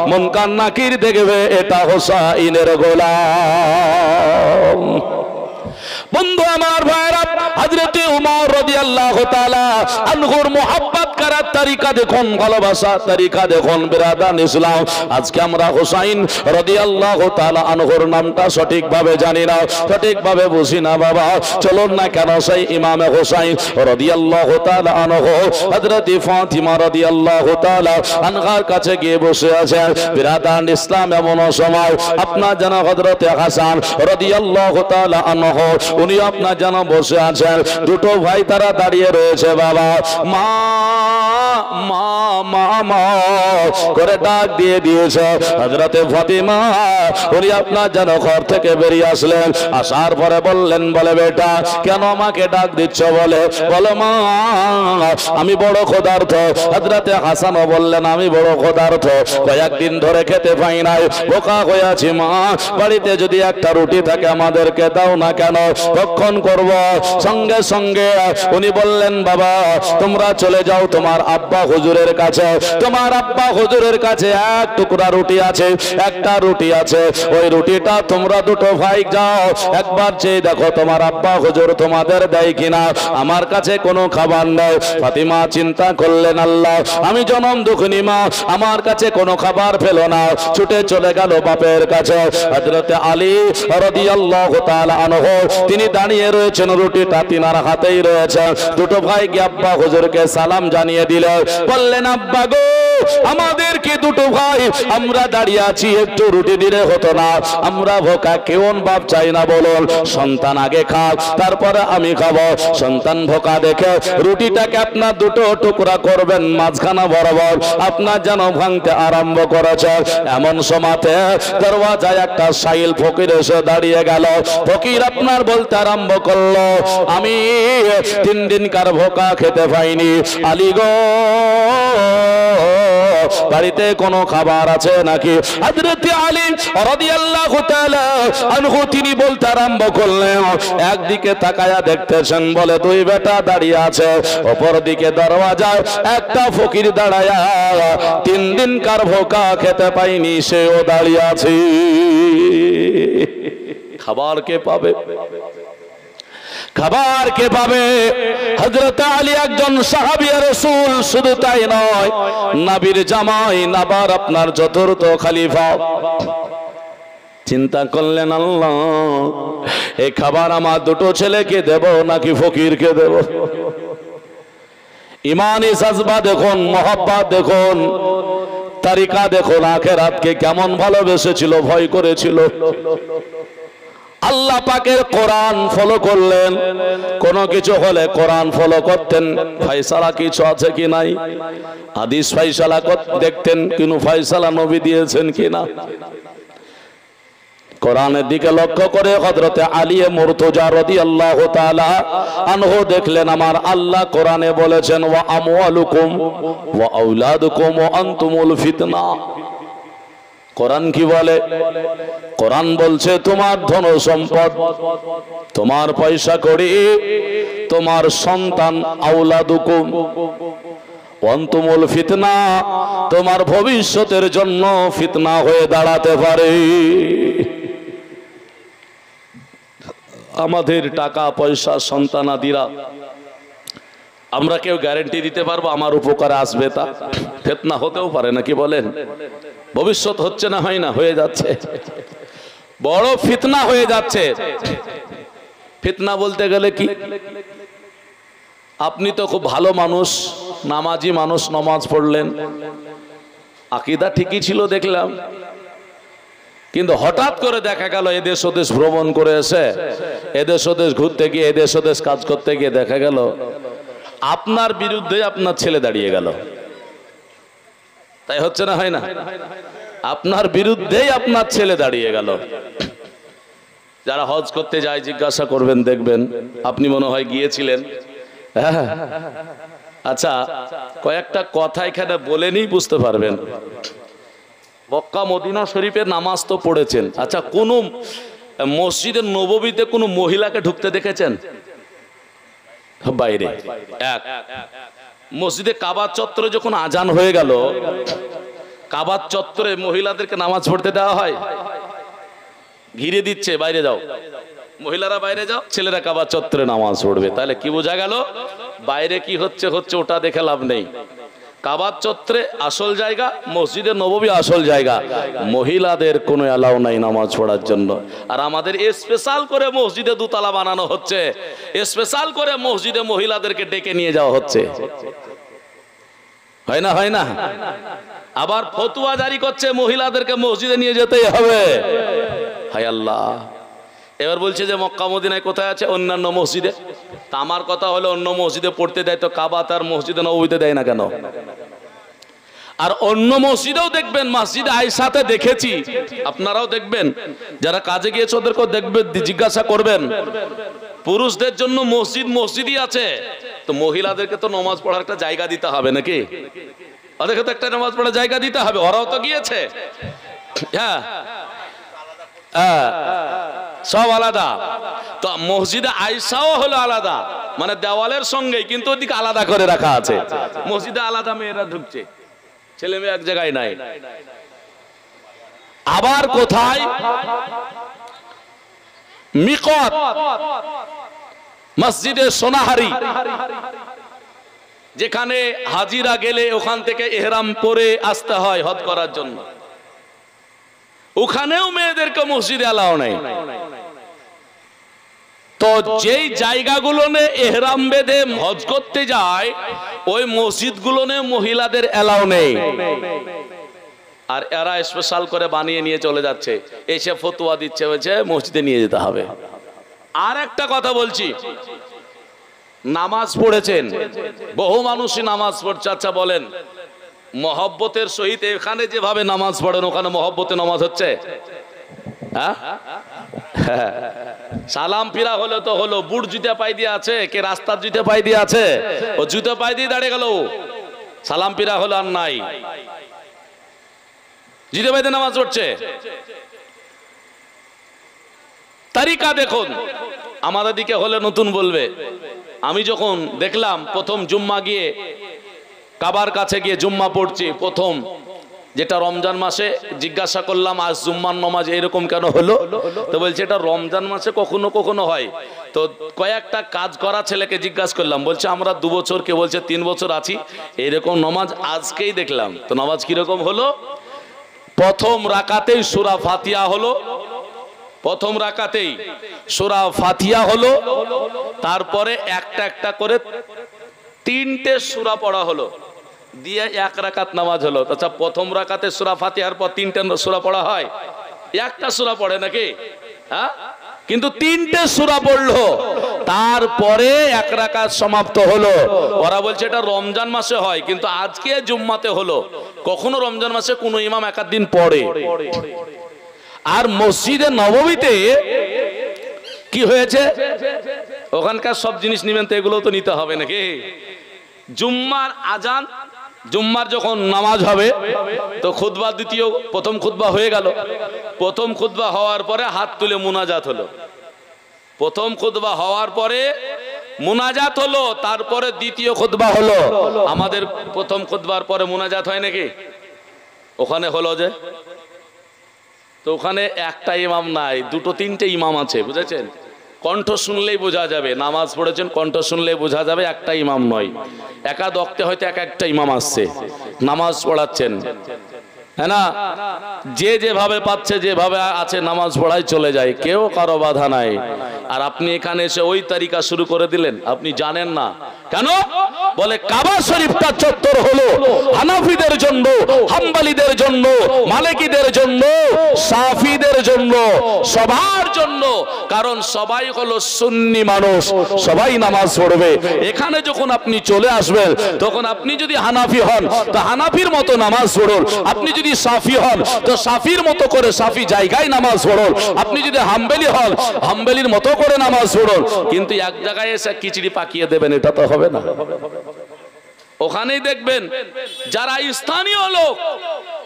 মুনকার নাকির দেখবে এটা হোসাইনের গোলাম। বন্ধু আমার ভাইরা, হযরতে ওমর রাদিয়াল্লাহু তাআলা আনহুর মুহাব্বত করার তরিকা দেখুন, ভালোবাসার তরিকা দেখুন। বিরাদান ইসলাম, আজকে আমরা হোসাইন রাদিয়াল্লাহু তাআলা আনহুর নামটা সঠিকভাবে জানি না, সঠিকভাবে বুঝি না বাবা। চলুন না কেন সেই ইমামে হোসাইন রাদিয়াল্লাহু তাআলা আনহু হযরতে ফাতিমা রাদিয়াল্লাহু তাআলা আনহার কাছে গিয়ে বসে আছেন। বিরাদান ইসলাম, এমন সময় আপনার জানা হযরতে হাসান রাদিয়াল্লাহু তাআলা আনহু উনি আপনার যেন বসে আছেন। দুটো ভাই তারা দাঁড়িয়ে রয়েছে। বাবা মা মা মা মা করে ডাক দিয়ে দিয়েছে। হযরতে ফাতিমা উনি আপনার যেন ঘর থেকে বেরিয়ে আসলেন। আসার পরে বললেন, বলে বেটা কেন আমাকে ডাক দিচ্ছ? বলে মা আমি বড় ক্ষুধার্ত। হযরতে হাসানও বললেন, আমি বড় ক্ষুধার্ত, কয়েকদিন ধরে খেতে পাই নাই, বোকা হয়ে আছি মা, বাড়িতে যদি একটা রুটি থাকে আমাদেরকে দাও না কেন, কখন করব? সঙ্গে সঙ্গে উনি বললেন, বাবা তোমরা চলে যাও তোমার আব্বা হুজুরের কাছে, তোমার আব্বা হুজুরের কাছে এক টুকরা রুটি আছে, একটা রুটি আছে, ওই রুটিটা তোমরা দুটো ভাই যাও একবার চেয়ে দেখো তোমার আব্বা হুজুর তোমাদের দেয় কিনা, আমার কাছে কোনো খাবার নেই। ফাতিমা চিন্তা করলেন, আল্লাহ আমি জনম দুঃখিনী মা, আমার কাছে কোনো খাবার পেল না, ছুটে চলে গেল বাপের কাছে। হযরতে আলী রাদিয়াল্লাহু তাআলা আনহু তিনি দাঁড়িয়ে রয়েছেন, রুটিটা তিনার হাতেই রয়েছে। দুটো ভাই গিয়ে আব্বা হুজুরকে সালাম জানিয়ে দিলেন, বললেন আব্বা গো আমাদেরকে দুটো ভাই আমরা দাঁড়িয়ে আছি, একটু রুটি দিলে হতো না? আমরা ভোকা কেমন বাপ চাই না বলুন, সন্তান আগে খাক তারপরে আমি খাবো। সন্তান ভোকা দেখে রুটিটাকে আপনার দুটো টুকরা করবেন মাঝখানা বরাবর, আপনার যেন ভাঙতে আরম্ভ করেছে। এমন সময়তে দরওয়াজায় একটা সাইল ফকির এসে দাঁড়িয়ে গেল। ফকির আপনার বলতে আরম্ভ করলো, আমি 3 দিনকার ভোকা খেতে পাইনি, আলী গো বাড়িতে কোনো খাবার আছে নাকি? হযরতে আলী রাদিয়াল্লাহু তাআলা আনহু তিনি বলতে আরম্ভ করলেন, একদিকে তাকায়া দেখতেছেন, বলে 2 বেটা দাঁড়িয়ে আছে, অপর দিকে দরওয়াজায় একটা ফকির দাঁড়ায়া 3 দিনকার ভোকা খেতে পাইনি, সেও দাঁড়িয়ে আছে। খাবার কে পাবে? খাবার কে পাবে? হযরত আলী একজন সাহাবী রাসূল, শুধু তাই নয়, নবীর জামাই, নাবার আপনার চতুর্থ খলিফা। চিন্তা করলেন, আল্লাহ, এই খাবার আমার দুটো ছেলেকে দেব নাকি ফকিরকে দেব? ইমানি সাজবা দেখুন, মোহাব্বত দেখুন, তারিকা দেখুন, আখিরাতকে কেমন ভালোবেসেছিল, ভয় করেছিল। আল্লাহ পাকের কোরআন ফলো করলেন, কোনো কিছু হলে কোরআন ফলো করতেন, ফয়সালা কিছু আছে কি নাই, হাদিস ফয়সালা দেখতেন, কিন্তু ফয়সালা নবী দিয়েছেন কিনা। কোরআনের দিকে লক্ষ্য করে হযরতে আলী মুরতজা রাদিয়াল্লাহু তাআলা আনহু দেখলেন, আমার আল্লাহ কোরআনে বলেছেন, ওয়া আমওয়ালুকুম ওয়া আওলাদুকুম ওয়া আনতুমুল ফিতনা। কোরআন কি বলে? কোরআন বলছে তোমার ধন সম্পদ, তোমার পয়সা কড়ি, তোমার সন্তান, আওলাদুকুম ওয়া আনতুমুল ফিতনা, তোমার ভবিষ্যতের জন্য ফিতনা হয়ে দাঁড়াতে পারে। আমাদের টাকা পয়সা সন্তানাদিরা আমরা কেউ গ্যারান্টি দিতে পারবো আমার উপকারে আসবে? তা ফিতনা হতেও পারে, নাকি বলেন? ভবিষ্যৎ হচ্ছে না, হয় না, হয়ে যাচ্ছে, বড় ফিতনা হয়ে যাচ্ছে। ফিতনা বলতে গেলে কি, আপনি তো খুব ভালো মানুষ, নামাজি মানুষ, নামাজ পড়লেন, আকীদা ঠিকই ছিল দেখলাম, কিন্তু হঠাৎ করে দেখা গেল এদেশ ওদেশ ভ্রমণ করে এসে, এদেশ ওদেশ ঘুরতে গিয়ে, এদেশ ওদেশ কাজ করতে গিয়ে দেখা গেল আপনার বিরুদ্ধে আপনার ছেলে দাঁড়িয়ে গেল। তাই হচ্ছে না, হয় না? আপনার বিরুদ্ধেই আপনার ছেলে দাঁড়িয়ে গেল। যারা হজ করতে যায় জিজ্ঞাসা করবেন, দেখবেন আপনি মনে হয় গিয়েছিলেন। আচ্ছা, কয়েকটা কথা এখানে বলেনি, বুঝতে পারবেন। মক্কা মদিনা শরীফে নামাজ তো পড়েছেন, আচ্ছা কোন মসজিদের নববীতে কোন মহিলাকে ঢুকতে দেখেছেন? বাইরে। এক, মসজিদে কাবা চত্বরে যখন আজান হয়ে গেল, কাবা চত্বরে মহিলাদেরকে নামাজ পড়তে দেওয়া হয়? ঘিরে দিচ্ছে, বাইরে যাও, মহিলারা বাইরে যাও, ছেলেরা কাবা চত্বরে নামাজ পড়বে। তাহলে কি বোঝা গেল? বাইরে কি হচ্ছে হচ্ছে, ওটা দেখে লাভ নেই। কাবা চত্বরে আসল জায়গা, মসজিদে নববী আসল জায়গা, মহিলাদের কোনো অ্যালাউ নাই নামাজ পড়ার জন্য। আর আমাদের স্পেশাল করে মসজিদে দোতলা বানানো হচ্ছে, স্পেশাল করে মসজিদে মহিলাদেরকে ডেকে নিয়ে যাওয়া হচ্ছে, হয় না? হয় না? আবার ফতোয়া জারি করছে মহিলাদেরকে মসজিদে নিয়ে যেতেই হবে। হায় আল্লাহ! এবার বলছে যে মক্কা মদিনায় কোথায় আছে? অন্যান্য মসজিদে। তা আমার কথা হলো, অন্য মসজিদে পড়তে দেয় তো কাবা তার মসজিদে নববীতে দেয় না কেন? আর অন্য মসজিদেও দেখবেন, মসজিদে আয়েশাতে দেখেছি, আপনারাও দেখবেন, যারা কাজে গিয়েছে ওদেরকেও দেখবেন, জিজ্ঞাসা করবেন, পুরুষদের জন্য মসজিদ মসজিদই আছে, তো মহিলাদেরকে তো নামাজ পড়ার একটা জায়গা দিতে হবে নাকি? ওদেরকে তো একটা নামাজ পড়ার জায়গা দিতে হবে, ওরাও তো গিয়েছে। হ্যাঁ, সব আলাদা। তো মসজিদে আয়েশাও হলো আলাদা, মানে দেওয়ালের সঙ্গেই, কিন্তু ওদিকে আলাদা করে রাখা আছে। মসজিদে আলাদা মেয়েরা ঢুকছে, ছেলে মেয়ে এক জায়গায় নাই। আবার কোথায়? মিকত, মসজিদে সোনাহারি, যেখানে হাজিরা গেলে ওখান থেকে ইহরাম পরে আসতে হয় হজ করার জন্য, ওখানেও মেয়েদেরকে মসজিদে এলাও নাই। তো যেই জায়গাগুলো ইহরাম বেঁধে হজ করতে যায়, ওই মসজিদগুলো মহিলাদের এলাও নেই। আর এরা স্পেশাল করে বানিয়ে নিয়ে চলে যাচ্ছে, এসে ফতোয়া দিচ্ছে, হচ্ছে মসজিদে নিয়ে যেতে হবে। আর একটা কথা বলছি, নামাজ পড়েছেন, বহু মানুষই নামাজ পড়ছে। আচ্ছা বলেন, মহব্বতের সহিত এখানে যেভাবে নামাজ পড়েন, ওখানে মহব্বতে নামাজ হচ্ছে? হ্যাঁ, সালাম ফিরা হলো তো হলো, বুট জুতা পাই দিয়ে আছে, কে রাস্তার জুতা পাই দিয়ে আছে, ও জুতা পাই দিয়ে দাঁড়িয়ে গেল, সালাম ফিরা হলো আর নাই, জুতা পাই দিয়ে নামাজ পড়ছে। তারিকা দেখুন, আমাদের দিকে হলে নতুন বলবে। আমি যখন দেখলাম প্রথম জুম্মা গিয়ে, কাবার কাছে গিয়ে জুম্মা পড়ছি প্রথম, যেটা রমজান মাসে, জিজ্ঞাসা করলাম আজ জুম্মার নামাজ এরকম কেন হলো? তো বলছে এটা রমজান মাসে কখনো কখনো হয়, তো কয়েকটা কাজ করা ছেলেকে জিজ্ঞাসা করলাম, বলছে আমরা 2 বছর, কে বলছে 3 বছর আছি, এরকম নামাজ আজকেই দেখলাম। তো নামাজ কিরকম হলো? প্রথম রাকাতেই সূরা ফাতিহা হলো, প্রথম রাকাতেই সূরা ফাতিহা হলো, তারপরে একটা একটা করে 3টে সূরা পড়া হলো, দিয়ে 1 রাকাত নামাজ হলো। আচ্ছা, প্রথম রাকাতে সূরা ফাতিহার পর 3টে সূরা পড়া হয়? একটা সূরা পড়ে নাকি? হ্যাঁ, কিন্তু 3টে সূরা পড়লো, তারপরে 1 রাকাত সমাপ্ত হলো। ওরা বলছে এটা রমজান মাসে হয়, কিন্তু আজকে জুম্মাতে হলো। কখনো রমজান মাসে কোন ইমাম 1 দিন পড়ে। আর মসজিদে নববীতে কি হয়েছে, ওখানকার সব জিনিস নিবেন তো, এগুলো তো নিতে হবে নাকি? জুম্মার আজান, জুম্মার যখন নামাজ হবে তো খুতবা, দ্বিতীয় প্রথম খুতবা হয়ে গেল, প্রথম খুতবা হওয়ার পরে হাত তুলে মুনাজাত হলো, প্রথম খুতবা হওয়ার পরে মুনাজাত হলো, তারপরে দ্বিতীয় খুতবা হলো। আমাদের প্রথম খুতবার পরে মুনাজাত হয় নাকি? ওখানে হলো যে, তো ওখানে একটা ইমাম নাই, 2-3টে ইমাম আছে, বুঝেছেন? কণ্ঠ শুনলেই বোঝা যাবে, নামাজ পড়েছেন কণ্ঠ শুনলেই বোঝা যাবে একটা ইমাম নয়, একা দক্তে হয়তো একটা ইমাম আসছে, নামাজ পড়াচ্ছেন, হ্যাঁ না? যে যেভাবে পাচ্ছে, যেভাবে আছে নামাজ পড়াই চলে যায়, কেউ কারো বাধা নাই। আর আপনি এখানে এসে ওই তারিকা শুরু করে দিলেন, আপনি জানেন না কেন? বলে কাবা শরীফটা চত্বর হলো হানাফিদের জন্য, হাম্বলীদের জন্য, মালিকিদের জন্য, শাফিদের জন্য, সবার জন্য, কারণ সবাই হলো সুন্নি মানুষ, সবাই নামাজ পড়বে। এখানে যখন আপনি চলে আসবেন, তখন আপনি যদি হানাফি হন তো হানাফির মতো নামাজ পড়ুন, আপনি যদি সাফি হন তো সাফির মতো করে সাফি জায়গায় নামাজ পড়ুন, আপনি যদি হাম্বলি হন হাম্বলির মতো করে নামাজ পড়ুন। কিন্তু এক জায়গায় এসে খিচড়ি পাকিয়ে দেবেন, এটা তো হবে না। ওখানেই দেখবেন যারা স্থানীয় লোক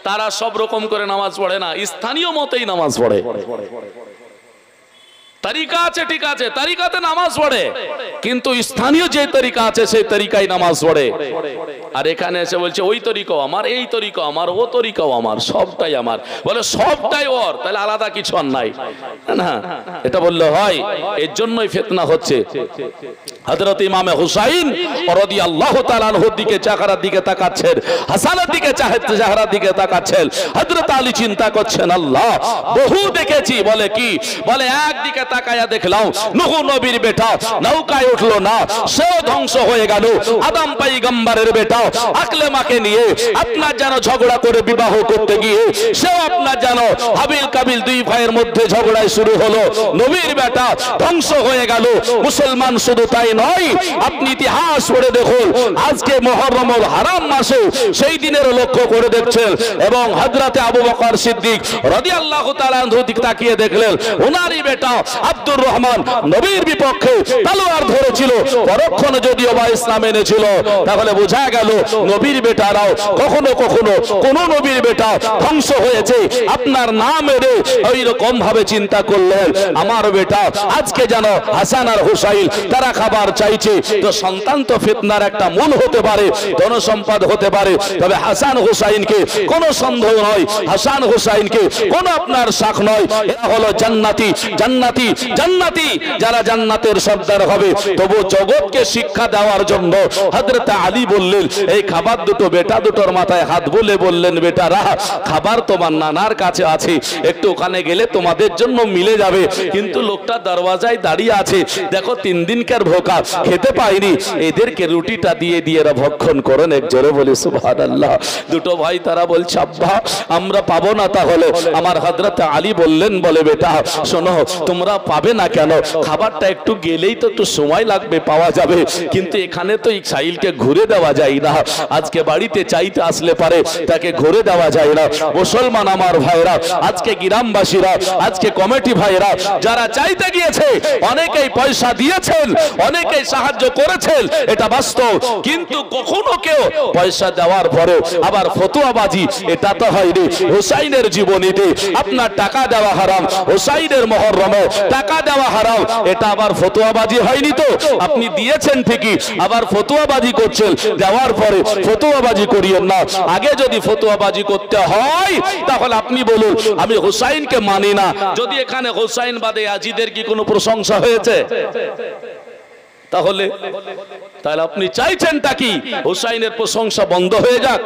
তারা সব রকম করে নামাজ পড়ে না, স্থানীয় মতেই নামাজ পড়ে। তরিকা আছে, ঠিক আছে, তরিকাতে নামাজ পড়ে, কিন্তু স্থানীয় যে তরিকা আছে সেই তরিকায় নামাজ পড়ে। আর এখানে এসে বলছে ওই তরিকাও আমার, এই তরিকাও আমার, ও তরিকাও আমার, সবটাই আমার। বলে সবটাই ওর, তাহলে আলাদা কিছু আর নাই না, এটা বললে হয়? এর জন্যই ফিতনা হচ্ছে। হযরত ইমামে হুসাইন রাদিয়াল্লাহু তাআলা আনহুর দিকে, চেহারার দিকে তাকাচ্ছেন, হাসানের দিকে, চেহারার দিকে তাকাচ্ছেন। হযরত আলী চিন্তা করছেন, আল্লাহ বহু দেখেছি। বলে কি? বলে একদিকে তাকায়া দেখলাম নূহ নবীর বেটা নৌকায় উঠলো না, সেও ধ্বংস হয়ে গেল। আদম পয়গম্বরের বেটা আকলেমাকে নিয়ে আপনার যেন ঝগড়া করে বিবাহ করতে গিয়ে সেও আপনার যেন হাবিল কাবিল, 2 ভাইয়ের মধ্যে ঝগড়ায় শুরু হলো, নবীর বেটা ধ্বংস হয়ে গেল। মুসলমান শুধু তাই নয়, আপনি ইতিহাস পড়ে দেখুন, আজকে মুহররমুল হারাম মাসে সেই দিনের লক্ষ্য করে দেখছেন, এবং হযরতে আবু বকর সিদ্দিক রাদিয়াল্লাহু তাআলা আনহুর দিকে তাকিয়ে দেখলেন, ওনারই বেটা আব্দুর রহমান নবীর বিপক্ষে তলোয়ার ধরেছিল, পরক্ষণে যদিও বা ইসলাম এনেছিল। তাহলে বোঝা গেল নবীর বেটারাও কখনো কখনো কোন নবীর বেটা ধ্বংস হয়েছে, আপনার নাম এনে ওই রকম ভাবে চিন্তা করলেন আমার বেটা আজকে যেন হাসান আর হুসাইন তারা খাবার চাইছে, তো সন্তান তো ফিতনার একটা মূল হতে পারে, ধনসম্পদ হতে পারে। তবে হাসান হুসাইনকে কোনো সন্দেহ নয়, হাসান হুসাইনকে কোনো আপনার শাখ নয়, এরা হলো জান্নাতি, জান্নাতি, জান্নাতি, যারা জান্নাতের সর্দার হবে। তবু জগৎকে শিক্ষা দেওয়ার জন্য হযরত আলী বললেন, এই খাবার দুটো বেটা দুটোর মাথায় হাত বলে বললেন, বেটারা খাবার তোমার নানার কাছে আছে, একটু ওখানে গেলে তোমাদের জন্য মিলে যাবে। কিন্তু লোকটা দরওয়াজায় দাঁড়িয়ে আছে, দেখো 3 দিনকার ভোকা, খেতে পাইনি, এদেরকে রুটিটা দিয়ে দিয়ে এরা ভক্ষণ করেন। এক জোরে বলে সুবহানাল্লাহ। দুটো ভাই তারা বলছে, আব্বা আমরা পাবো না। তাহলে আমার হযরত আলী বললেন, বলে বেটা শোনো, তোমরা পাবে না কেন? খাবারটা একটু গেলেই তো একটু সময় লাগবে, পাওয়া যাবে, কিন্তু এখানে তো ইসরাইলকে ঘুরে দেওয়া যায় না। আজকে বাড়িতে চাইতে আসলে পারে তাকে ঘুরে দেওয়া যায় না। মুসলমান আমার ভাইরা, আজকে গ্রামবাসীরা, আজকে কমিটি ভাইরা যারা চাইতে গিয়েছে, অনেকেই পয়সা দিয়েছেন, অনেকেই সাহায্য করেছেন, এটা বাস্তব। কিন্তু কখনো কেউ পয়সা দেওয়ার পরে আবার ফতোয়াবাজি, এটা তো হয়নি। হুসাইনের জীবনীতে আপনার টাকা দেওয়া হারাম, হুসাইনের মুহররমে টাকা দেওয়া হারাম, এটা আবার ফতোয়াবাজি হয়নি তো? আপনি দিয়েছেন ঠিকই, আবার ফতোয়াবাজি করছেন, দেওয়ার পরে ফতোয়াবাজি করিয়েন না। আগে যদি ফতোয়াবাজি করতে হয় তাহলে আপনি বলুন আমি হুসাইনকে মানি না। যদি এখানে হুসাইন বাদে ইয়াজিদের কি কোনো প্রশংসা হয়েছে? তাহলে আপনি চাইছেনটা কি? হুসাইনের প্রশংসা বন্ধ হয়ে যাক,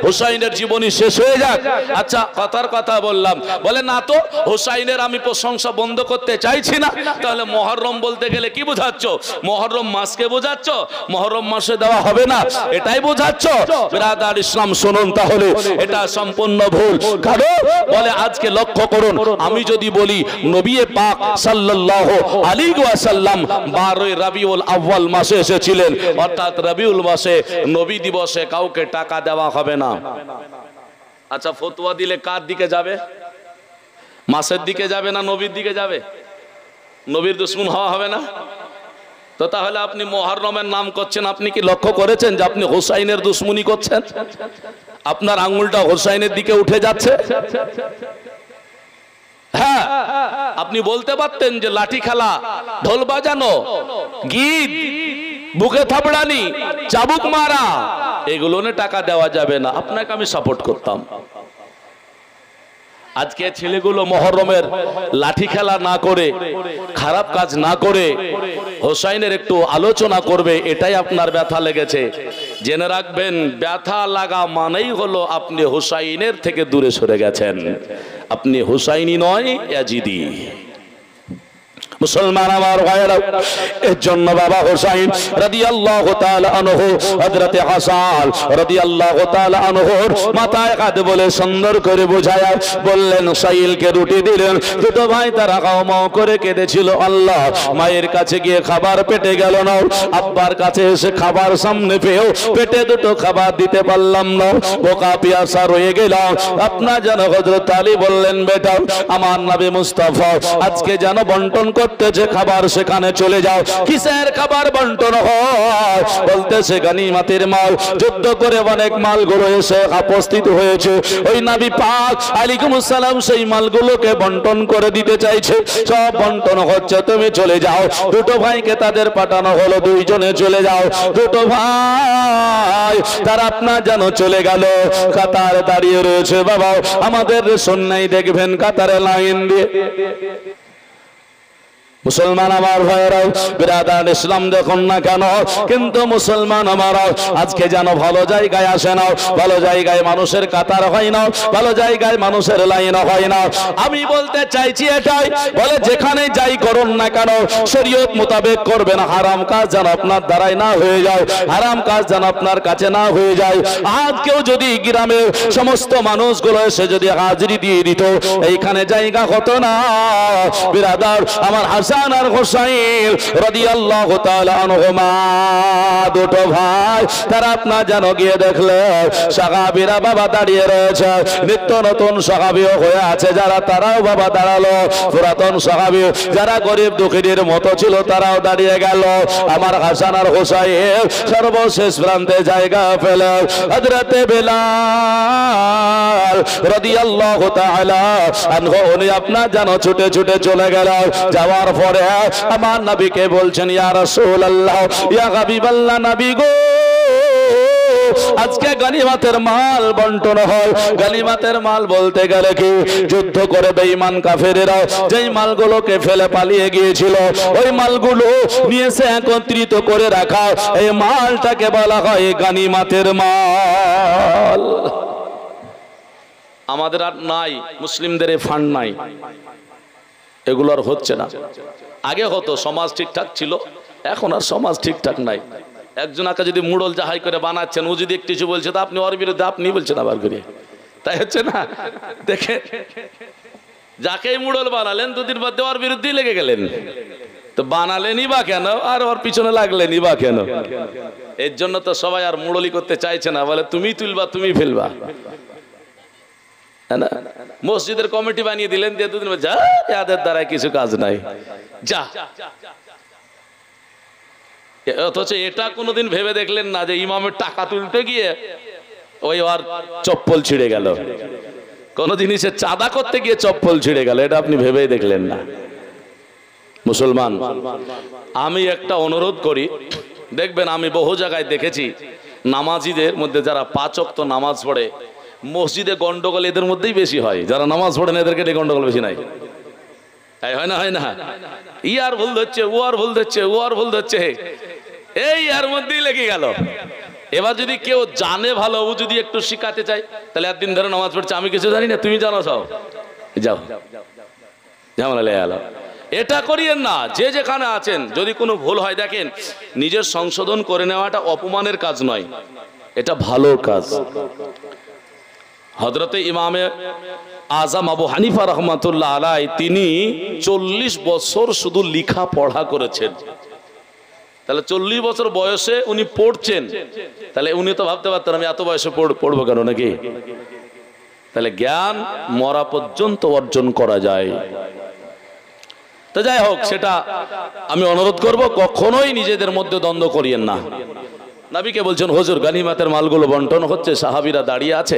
হুসাইনের জীবনী শেষ হয়ে যাক? আচ্ছা, কথার কথা বললাম, বলে না তো হুসাইনের আমি প্রশংসা বন্ধ করতে চাইছি না। তাহলে মুহররম বলতে গেলে কি বোঝাচ্ছ? মুহররম মাসকে বোঝাচ্ছ? মুহররম মাসে দেওয়া হবে না এটাই বোঝাচ্ছ? বিরাদার ইসলাম শুনুন, তাহলে এটা সম্পূর্ণ ভুল। কারণ বলে আজকে লক্ষ্য করুন, আমি যদি বলি নবী পাক সাল্লাল্লাহু আলাইহি ওয়াসাল্লাম 12 রবিউল আউয়াল মাসে এসেছিলেন, অর্থাৎ রবিউল মাসে নবী দিবসে কাউকে টাকা দেওয়া হবে না। আচ্ছা, ফতোয়া দিলে কার দিকে যাবে? মাসের দিকে যাবে না নবীর দিকে যাবে? নবীর দুশমন হওয়া হবে না? তো তাহলে আপনি মুহররমের নাম করছেন, আপনি কি লক্ষ্য করেছেন যে আপনি হুসাইনের দুশমনি করছেন? আপনার আঙ্গুলটা হুসাইনের দিকে উঠে যাচ্ছে। হ্যাঁ, আপনি বলতে পারতেন যে লাঠি খেলা, ঢোল বাজানো, গীত, বুকে থাপড়ানি, চাবুক মারা, এগুলো নিয়ে টাকা দেওয়া যাবে না। আপনাকে আমি সাপোর্ট করতাম। আজকে ছেলেগুলো মুহররমের লাঠি খেলা না করে, খারাপ কাজ না করে হুসাইনের একটু আলোচনা করবে, এটাই আপনার ব্যথা লেগেছে। জেনে রাখবেন, ব্যথা লাগা মানেই হলো আপনি হুসাইনের থেকে দূরে সরে গেছেন। আপনি হুসাইনি নয়, ইয়াজিদি। মুসলমান আমার ভাইরা, এর জন্য বাবা হুসাইন রাদিয়াল্লাহু তাআলা আনহু হযরতে হাসান রাদিয়াল্লাহু তাআলা আনহুর মাথায় হাত বলে সুন্দর করে বুঝায়া বললেন, সাইলকে রুটি দিলেন। দুটো ভাই তারা গাও করে কেঁদেছিল। আল্লাহ, মায়ের কাছে গিয়ে খাবার পেটে গেল না, আব্বার কাছে এসে খাবার সামনে পেয়েও পেটে দুটো খাবার দিতে পারলাম না, বোকা পিয়াসা রয়ে গেলাম। আপনার যেন হযরত আলী বললেন, বেটা আমার নবী মুস্তাফা আজকে যেন বন্টন করতেছে খাবার, সেখানে চলে যাও। কিসের খাবার বন্টন হয়? বলতেছে গনিমতের মাল, যুদ্ধ করে অনেক মালগুলো এসে উপস্থিত হয়েছে। ওই নবী পাক আলাইহিস সালাম সেই মালগুলোকে বন্টন করে দিতে চাইছে। সব বন্টন হচ্ছে, তুমি চলে যাও। দুটো ভাইকে তাদের পাঠানো হলো, দুইজনে চলে যাও। দুটো ভাই তারা আপনার যেন চলে গেল, কাতার দাঁড়িয়ে রয়েছে। বাবা আমাদের সন্ন্যাই দেখবেন কাতারে লাইন দিয়ে। মুসলমান আমার ভাইরাও, বিরাদার ইসলাম দেখুন না কেন, কিন্তু মুসলমান আমারাও আজকে যেন ভালো জায়গায় আসে না, ভালো জায়গায় মানুষের কাতার হয় না, ভালো জায়গায় মানুষের লাইন হয় না। আমি বলতে চাইছি এটাই, বলে যেখানে যাই করুন না কেন শরীয়ত মোতাবেক করবেন। হারাম কাজ যেন আপনার দ্বারাই না হয়ে যায়, হারাম কাজ যেন আপনার কাছে না হয়ে যায়। আজ কেউ যদি গ্রামের সমস্ত মানুষগুলো এসে যদি হাজিরি দিয়ে দিত, এইখানে জায়গা হতো না। বিরাদার আমার হাসান আর হুসাইন রাদিয়াল্লাহু তাআলা আনহুমা দুটো ভাই, তারা আপনার যেন গিয়ে দেখলে সাহাবীরা বাবা দাঁড়িয়ে রয়েছে। নিত্য নতুন সাহাবীও হয়ে আছে যারা, তারাও বাবা দাঁড়ালো। পুরাতন সাহাবী যারা গরিব দুঃখীদের মতো ছিল তারাও দাঁড়িয়ে গেল। আমার হাসান আর হুসাইন সর্বশেষ প্রান্তে জায়গা পেলে হযরতে বিলাল রাদিয়াল্লাহু তাআলা আনহু উনি আপনার যেন ছুটে ছুটে চলে গেল। যাওয়ার পরে আমার নবীকে বলছেন, ইয়া রাসূলুল্লাহ, ইয়া হাবিবাল্লাহ, নবী গো আজকে গনিমতের মাল বন্টন হয়। গনিমতের মাল বলতে গেলে কি, যুদ্ধ করে বেঈমান কাফেরেরা যেই মালগুলোকে ফেলে পালিয়ে গিয়েছিল ওই মালগুলো নিয়ে এসে একত্রিত করে রাখা, এই মালটাকে বলা হয় গনিমতের মাল। আমাদের আর নাই, মুসলিমদের এই ফান্ড নাই, এগুলো আর হচ্ছে না। আগে হতো, সমাজ ঠিকঠাক ছিল, এখন আর সমাজ ঠিকঠাক নাই। একজন আকা যদি মুড়ল জাহাই করে বানাচ্ছেন, ও যদি একটু কিছু বলছে তো আপনি ওর বিরুদ্ধে আপনি বলছেন আবার করে, তাই হচ্ছে না? দেখে যাকেই মুড়ল বানালেন দুদিন বাদে ওর বিরুদ্ধেই লেগে গেলেন। তো বানালেনই বা কেন, আর ওর পিছনে লাগলেনই বা কেন? এর জন্য তো সবাই আর মুড়লি করতে চাইছে না, বলে তুমি তুলবা তুমি ফেলবা। মসজিদের কমিটি বানিয়ে দিলেন, দিয়ে দুদিন যা এদের দ্বারা কিছু কাজ নাই, যা। অথচ এটা কোনোদিন ভেবে দেখলেন না যে ইমামের টাকা তুলতে গিয়ে ওই আর চপ্পল ছিঁড়ে গেল, কোন জিনিসের চাঁদা করতে গিয়ে চপ্পল ছিঁড়ে গেল, এটা আপনি ভেবেই দেখলেন না। মুসলমান, আমি একটা অনুরোধ করি, দেখবেন আমি বহু জায়গায় দেখেছি নামাজিদের মধ্যে যারা 5 ওয়াক্ত নামাজ পড়ে মসজিদে গন্ডগোল এদের মধ্যেই বেশি হয়, যারা নামাজ পড়ে না এদেরকে গন্ডগোল বেশি নাই, হয় না? হয় না? ই আর ভুল ধরছে, ও আর ভুল ধরছে, ও আর ভুল ধরছে, এই এর মধ্যেই লেগে গেল। এবার যদি কেউ জানে ভালো, ও যদি একটু শিখাতে চায়, তাহলে একদিন ধরে নামাজ পড়ছে, আমি কিছু জানি না, তুমি জানো সব, যাও ঝামেলা লেগে গেল। এটা করিয়েন না। যে যেখানে আছেন যদি কোনো ভুল হয়, দেখেন নিজের সংশোধন করে নেওয়াটা অপমানের কাজ নয়, এটা ভালো কাজ। হযরতে ইমামে আজম আবু হানিফা রহমাতুল্লাহ আলাইহি তিনি 40 বছর শুধু লেখা পড়া করেছেন। তাহলে 40 বছর বয়সে উনি পড়ছেন, তাহলে উনি তো ভাবতে পারতেন আমি এত বয়সে পড়বো কেন, নাকি? তাহলে জ্ঞান মরা পর্যন্ত অর্জন করা যায়। তো যাই হোক, সেটা আমি অনুরোধ করব কখনোই নিজেদের মধ্যে দ্বন্দ্ব করিয়েন না। নবীকে বলছেন হুজুর গনিমতের মালগুলো বন্টন হচ্ছে, সাহাবীরা দাঁড়িয়ে আছে,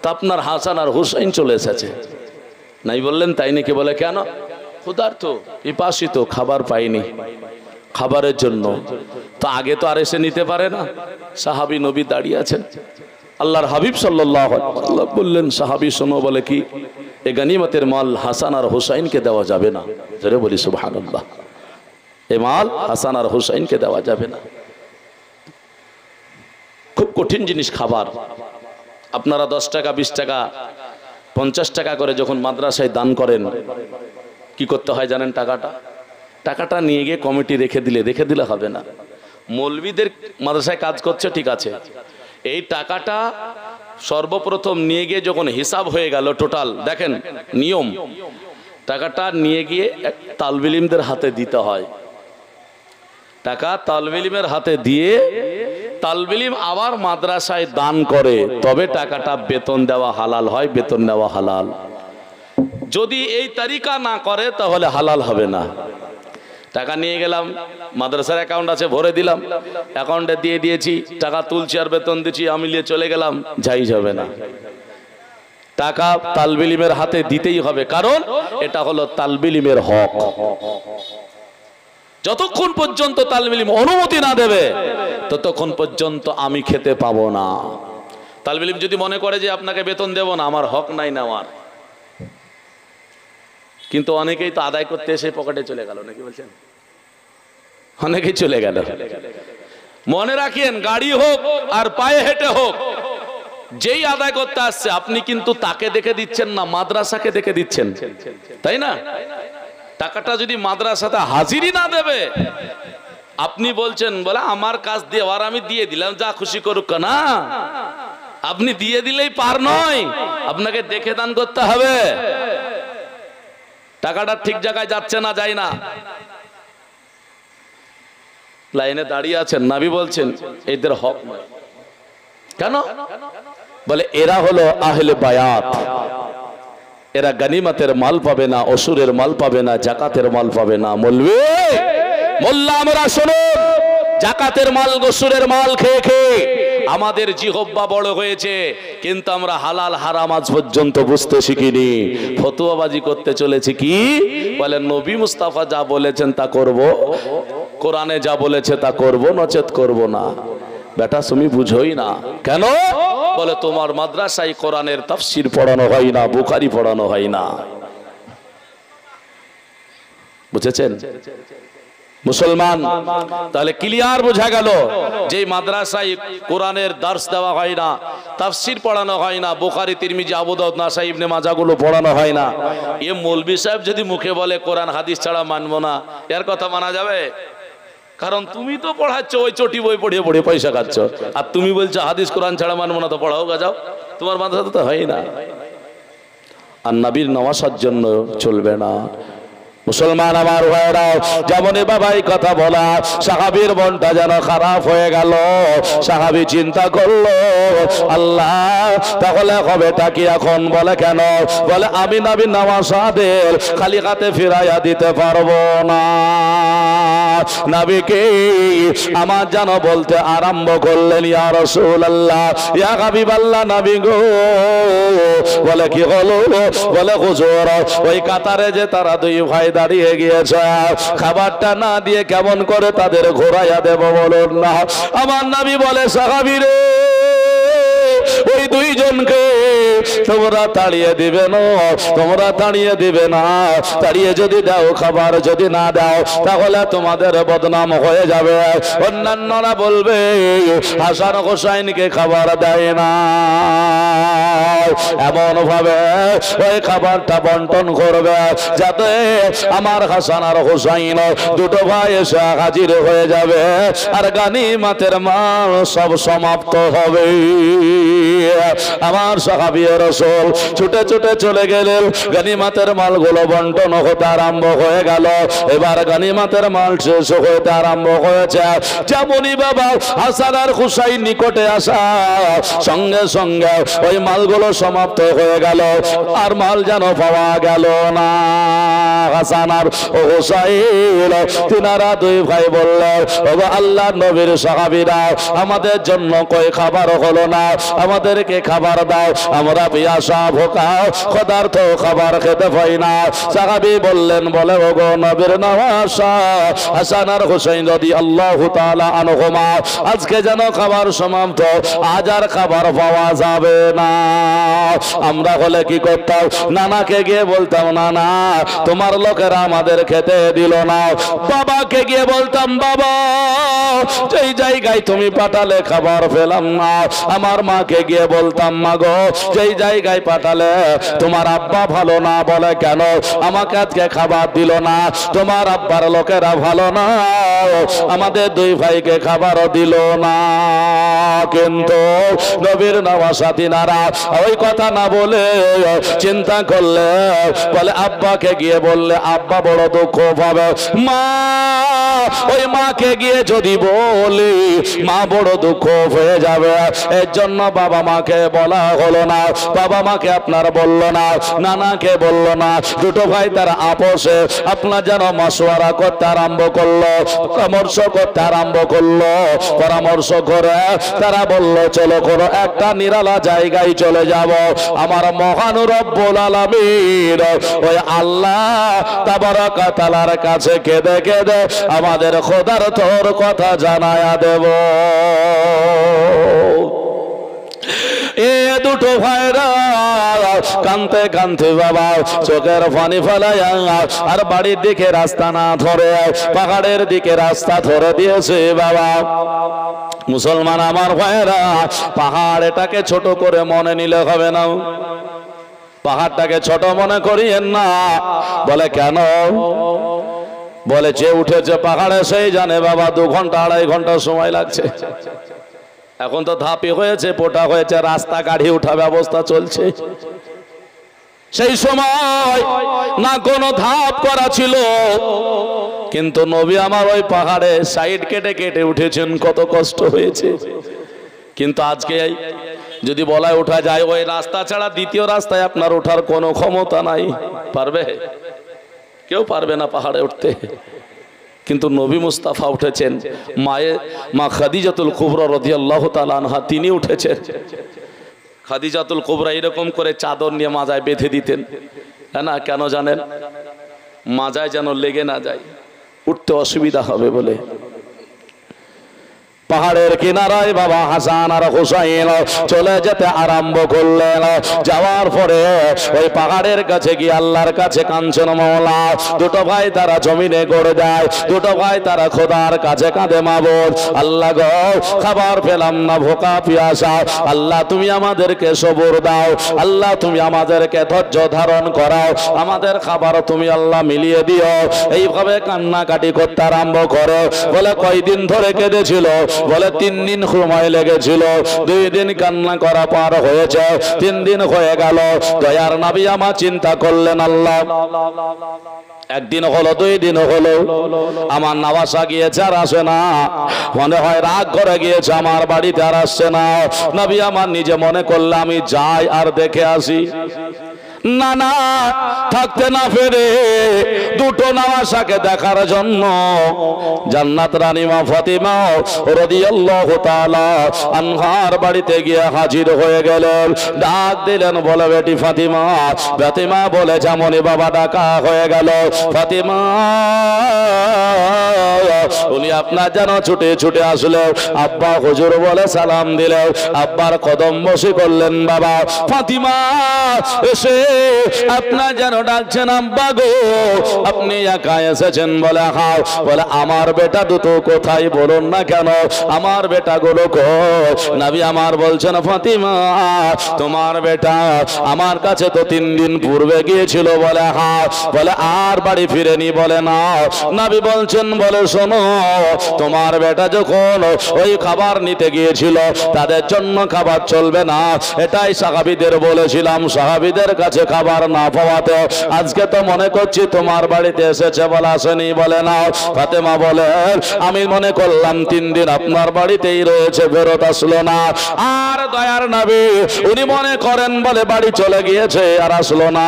তা আপনার হাসান আর হুসাইন চলে এসেছে। নাই বললেন তাই নাকি? বলে কেন? ক্ষুধার্ত, পিপাসিত, খাবার পাইনি, খাবারের জন্য। তো আগে তো আর এসে নিতে পারে না, সাহাবী নবী দাঁড়িয়ে আছেন। আল্লাহর হাবিব সাল্লাল্লাহু আলাইহি ওয়াসাল্লাম বললেন সাহাবী শোনো, বলে কি? এই গনিমতের মাল হাসান আর হুসাইনকে দেওয়া যাবে না। জোরে বলি সুবহানাল্লাহ। এই মাল হাসান আর হুসাইনকে দেওয়া যাবে না। খুব কঠিন জিনিস খাবার। আপনারা 10 টাকা 20 টাকা 50 টাকা করে যখন মাদ্রাসায় দান করেন, কি করতে হয় জানেন? টাকাটা নিয়ে গিয়ে কমিটি রেখে দিলে হবে না। মৌলবীদের মাদ্রাসায় কাজ করছে, ঠিক আছে, এই টাকাটা সর্বপ্রথম নিয়ে গিয়ে যখন হিসাব হয়ে গেল টোটাল, দেখেন নিয়ম, টাকাটা নিয়ে গিয়ে তালবে ইলমদের হাতে দিতে হয়। টাকা তালবে ইলমের হাতে দিয়ে তালবে ইলম আবার মাদ্রাসায় দান করে, তবে টাকাটা বেতন দেওয়া হালাল হয়, বেতন নেওয়া হালাল। যদি এই তরিকা না করে তাহলে হালাল হবে না। টাকা নিয়ে গেলাম, মাদ্রাসার অ্যাকাউন্ট আছে, ভরে দিলাম, অ্যাকাউন্টে দিয়ে দিয়েছি, টাকা তুলছি আর বেতন দিচ্ছি, আমি নিয়ে চলে গেলাম, জায়েজ হবে না। টাকা তালবে ইলমের হাতে দিতেই হবে, কারণ এটা হলো তালবে ইলমের হক। যতক্ষণ পর্যন্ত তালবে ইলম অনুমতি না দেবে ততক্ষণ পর্যন্ত আমি খেতে পাবো না। তালবে ইলম যদি মনে করে যে আপনাকে বেতন দেব না, আমার হক নাই নেওয়ার, কিন্তু অনেকেই তো আদায় করতে এসে পকেটে চলে গেল, নাকি বলছেন? অনেকেই চলে গেল। মনে রাখেন, গাড়ি হোক আর পায়ে হেঁটে হোক, যেই আদায় করতে আসছে আপনি কিন্তু তাকে দেখে দিচ্ছেন না, মাদ্রাসাকে দেখে দিচ্ছেন, তাই না? টাকাটা যদি মাদ্রাসাতে হাজিরি না দেবে, আপনি বলছেন বলে আমার কাজ দেওয়ার আমি দিয়ে দিলাম, যা খুশি করুক না, আপনি দিয়ে দিলেই পার নয়, আপনাকে দেখে দান করতে হবে। টাকাটা ঠিক জায়গায় যাচ্ছে না, যায় না, লাইনে দাঁড়িয়ে আছেন, নবী বলছেন এদের হক নয়। কেন? বলে এরা হলো আহলে বায়াত, এরা গনিমতের মাল পাবে না, অসুরের মাল পাবে না, জাকাতের মাল পাবে না। মৌলভী মোল্লা আমরা শুনুন, জাকাতের মাল অসুরের মাল খেয়ে খেয়ে আমাদের জিহব্বা বড় হয়েছে, কিন্তু আমরা হালাল হারাম আজ পর্যন্ত বুঝতে শিখিনি। ফতুয়াবাজি করতে চলেছি। কি বলে? নবী মুস্তাফা যা বলেছেন তা করব, কোরআনে যা বলেছে তা করব, নচেত করব না। বেটা তুমি বুঝোই না। কেন? বলে তোমার মাদ্রাসায় কোরআনের তাফসীর পড়ানো হয় না, বুখারী পড়ানো হয় না। বুঝেছেন মুসলমান? তাহলে ক্লিয়ার বোঝা গেল যে মাদ্রাসায় কোরআনের দার্স দেওয়া হয় না, তাফসীর পড়ানো হয় না, বুখারী, তিরমিজি, আবু দাউদ, নাসাই, ইবনে মাজাহ গুলো পড়ানো হয় না। এ মৌলভী সাহেব যদি মুখে বলে কোরআন হাদিস ছাড়া মানবো না, এর কথা মানা যাবে? কারণ তুমি তো পড়াচ্ছ, ওই চটি বই পড়িয়ে পড়িয়ে পয়সা খাচ্ছ, আর তুমি বলছো হাদিস কোরআন ছাড়া মানবো না, তো পড়াও গাজাও। তোমার মাদ্রাসা তো হয় না। আর নবীর নওয়াসার জন্য চলবে না। মুসলমান আমার ভাইরাও, যেমন বাবাই কথা বলা, সাহাবীর মনটা যেন খারাপ হয়ে গেল। সাহাবী চিন্তা করলো, আল্লাহ তাহলে হবেটা কি এখন? বলে কেন? বলে আমি নবীর নওয়াসাদের খালি হাতে ফিরাইয়া দিতে পারবো না। নবীকে আমার যেন বলতে আরম্ভ করলেন, ইয়া রাসূলুল্লাহ, ইয়া হাবিবাল্লাহ, নবী গো। বলে কি হলো? বলে হুজুর ওই কাতারে যে তারা দুই ভাই দাঁড়িয়ে গিয়েছে, খাবারটা না দিয়ে কেমন করে তাদের ঘোরাইয়া দেব বলুন না। আমার নবী বলে সাহাবীরে ওই দুইজনকে তোমরা তাড়িয়ে দিবে না, তোমরা তাড়িয়ে দিবে না। তাড়িয়ে যদি দাও খাবার, যদি না দাও তাহলে তোমাদের বদনাম হয়ে যাবে। অন্যান্যরা বলবে হাসান হোসাইনকে খাবার দেয় না। এমন ভাবে ওই খাবারটা বন্টন করবে যাতে আমার হাসান আর হোসাইন দুটো ভাই এসে হাজির হয়ে যাবে আর গানিমাতের মাল সব সমাপ্ত হবে। আমার সাহাবী রাসূল ছুটে ছুটে চলে গেলেন, গানিমাতের মালগুলো বন্টন হতে আরম্ভ হয়ে গেল। এবার গানিমাতের মাল শেষ হতে আরম্ভ হয়েছে। যেমনই বাবা হাসান আর হুসাইন নিকটে আসা সঙ্গে সঙ্গে ওই মালগুলো সমাপ্ত হয়ে গেল, আর মাল যেন পাওয়া গেল না। হাসান আর হুসাইন তিনারা দুই ভাই বললেন, ওগো আল্লাহর নবীর সাহাবীরা, আমাদের জন্য কই খাবার হলো না, আমাদেরকে খাবার দাও, আমরা পিয়াসা ভোকা ক্ষুধার্ত, খাবার খেতে পাই না। সাহাবী বললেন, বলে ওগো নবীর নওয়াসা হাসান আর হুসাইন রাদিয়াল্লাহু তাআলা আনহুমা, আজকে যেন খাবার সমাপ্ত, আজ আর খাবার পাওয়া যাবে না। আমরা হলে কি করতাম? নানাকে গিয়ে বলতাম, নানা তোমার লোকেরা আমাদের খেতে দিল না। বাবাকে গিয়ে বলতাম, বাবা যেই জায়গায় তুমি পাঠালে খাবার পেলাম না। আমার মাকে গিয়ে বলতাম, মা গো যেই জায়গায় পাঠালে তোমার আব্বা ভালো না, বলে কেন আমাকে আজকে খাবার দিল না? তোমার আব্বার লোকেরা ভালো না, আমাদের দুই ভাইকে খাবারও দিল না। কিন্তু নবীর নওয়াসা তিনারা ওই কথা না বলে চিন্তা করলে, বলে আব্বাকে গিয়ে বললে আব্বা বড় দুঃখ পাবে। মা ওই মাকে গিয়ে যদি বলি মা বড় দুঃখ হয়ে যাবে। এর জন্য বাবা মাকে বলা হলো না, বাবা মাকে আপনার বললো না, নানাকে বললো না। দুটো ভাই তারা আপোষে আপনার যেন মাসওয়ারা করতে আরম্ভ করলো, পরামর্শ করতে আরম্ভ করলো। পরামর্শ করে তারা বললো, চলো কোনো একটা নিরালা জায়গায় চলে যাব, আমার মহান রব্বুল আলামিন ওই আল্লাহ তাবারক তাআলার কাছে কেঁদে কেঁদে আমাদের খোদার তোর কথা জানায়া দেব। এ দুটো ভাইরা কানতে কানতে বাবা চোখের পানি ফেলাইয়া আর বাড়ির দিকে রাস্তা না ধরে পাহাড়ের দিকে রাস্তা ধরে দিয়েছে বাবা। মুসলমান আমার ভাইরা, পাহাড় এটাকে ছোট করে মনে নিলে হবে না, পাহাড়টাকে ছোট মনে করিয়েন না। বলে কেন? বলে যে উঠেছে পাহাড়ে সেই জানে বাবা 2 ঘন্টা 2.5 ঘন্টা সময় লাগছে। এখন তো ধাপি হয়েছে, পোটা হয়েছে, রাস্তা গাড়ি উঠা ব্যবস্থা চলছে। সেই সময় না কোনো ধাপ করা ছিল, কিন্তু নবী আমার ওই পাহাড়ে সাইড কেটে কেটে উঠেছেন, কত কষ্ট হয়েছে। কিন্তু আজকে যদি বলায় ওঠা যায়, ওই রাস্তা ছাড়া দ্বিতীয় রাস্তায় আপনার ওঠার কোনো ক্ষমতা নাই। পারবে? কেউ পারবে না পাহাড়ে উঠতে। কিন্তু নবী মুস্তাফা উঠেছেন, মা খাদিজাতুল কুবরা রাদিয়াল্লাহু তাআলা আনহা তিনি উঠেছেন। খাদিজাতুল কুবরা এরকম করে চাদর নিয়ে মাজায় বেঁধে দিতেন, হ্যাঁ না? কেন জানেন? মাজায় যেন লেগে না যায়, উঠতে অসুবিধা হবে বলে। পাহাড়ের কিনারায় বাবা হাসান আর হুসাইন চলে যেতে আরম্ভ করলেন। যাওয়ার পরে ওই পাহাড়ের কাছে গিয়ে আল্লাহর কাছে কাঁদছেন মওলা। দুটো ভাই তারা জমিনে গড়ে দেয়, দুটো ভাই তারা খোদার কাছে কাঁদে, মাবুদ আল্লাহ গো খাবার পেলাম না, ভোকা পিয়াসা, আল্লাহ তুমি আমাদেরকে সবর দাও, আল্লাহ তুমি আমাদেরকে ধৈর্য ধারণ করাও, আমাদের খাবার তুমি আল্লাহ মিলিয়ে দিও। এইভাবে কান্নাকাটি করতে আরম্ভ করে। বলে কয়দিন ধরে কেঁদেছিল? বলে 3 দিন সময় লেগেছিল। 2 দিন কান্না করা পার হয়েছে, 3 দিন হয়ে গেল। দয়ার নবী আমার চিন্তা করলেন, আল্লাহ একদিন হলো, 2 দিন হলো, আমার নওয়াসা গিয়েছে আর আসে না, মনে হয় রাগ করে গিয়েছে, আমার বাড়িতে আর আসছে না। নবী আমার নিজে মনে করলে আমি যাই আর দেখে আসি। না না থাকতে না পেরে দুটো নামাশাকে দেখার জন্য জান্নাত রানী মা ফাতিমা রাদিয়াল্লাহু তাআলা আনহার বাড়িতে গিয়ে হাজির হয়ে গেলেন। ডাক দিলেন, বলে বেটি ফাতিমা। ফাতিমা বলে, যেমনই বাবা ডাকা হয়ে গেল, ফাতিমা উনি আপনার যেন ছুটে ছুটে আসলো। আব্বা হুজুর বলে সালাম দিলে, আব্বার কদম বসে করলেন। বাবা ফাতিমা এসে আপনার যেন ডাকছেন, আব্বা গো আপনি একা এসেছেন? বলে হ্যাঁ। বলে আমার বেটা দুটো কোথায় বলুন না কেন, আমার বেটা গুলো কই? নবী আমার বলছেন, ফাতিমা তোমার বেটা আমার কাছে তো 3 দিন পূর্বে গিয়েছিল। বলে হ্যাঁ। বলে আর বাড়ি ফিরেনি? বলে না। নবী বলছেন, বলে শোনো, তোমার বেটা যখন ওই খাবার নিতে গিয়েছিল তাদের জন্য খাবার চলবে না, এটাই সাহাবীদের বলেছিলাম। সাহাবীদের কাছে খাবার না পাওয়াতে আজকে তো মনে করছি তোমার বাড়িতে এসেছে। বলে আসেনি? বলে না। ফাতেমা বলে, আমি মনে করলাম 3 দিন আপনার বাড়িতেই রয়েছে, ফেরত আসলো না। আর দয়ার নবী উনি মনে করেন বলে বাড়ি চলে গিয়েছে আর আসলো না।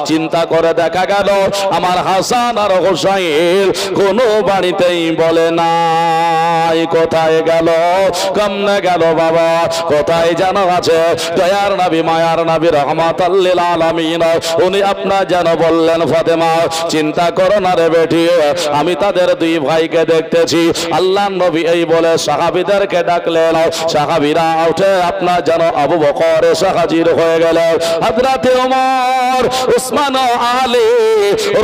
চিন্তা করে দেখা গেল আমার হাসান আর হোসাইন কোনো বাড়িতেই বলে নাই। কোথায় গেল? কেমনে গেল বাবা? কোথায় যেন আছে? দয়ার নবী মায়ার নবী রহমাতাল লিল আলামিন উনি আপনার যেন বললেন, ফাতেমা চিন্তা করো না রে বেটি, আমি তাদের 2 ভাইকে দেখতেছি। আল্লাহর নবী এই বলে সাহাবীদেরকে ডাকলেন। সাহাবীরা উঠে আপনার যেন আবু বকর এসে হাজির হয়ে গেল। হযরতে ওমর, উসমান ও আলী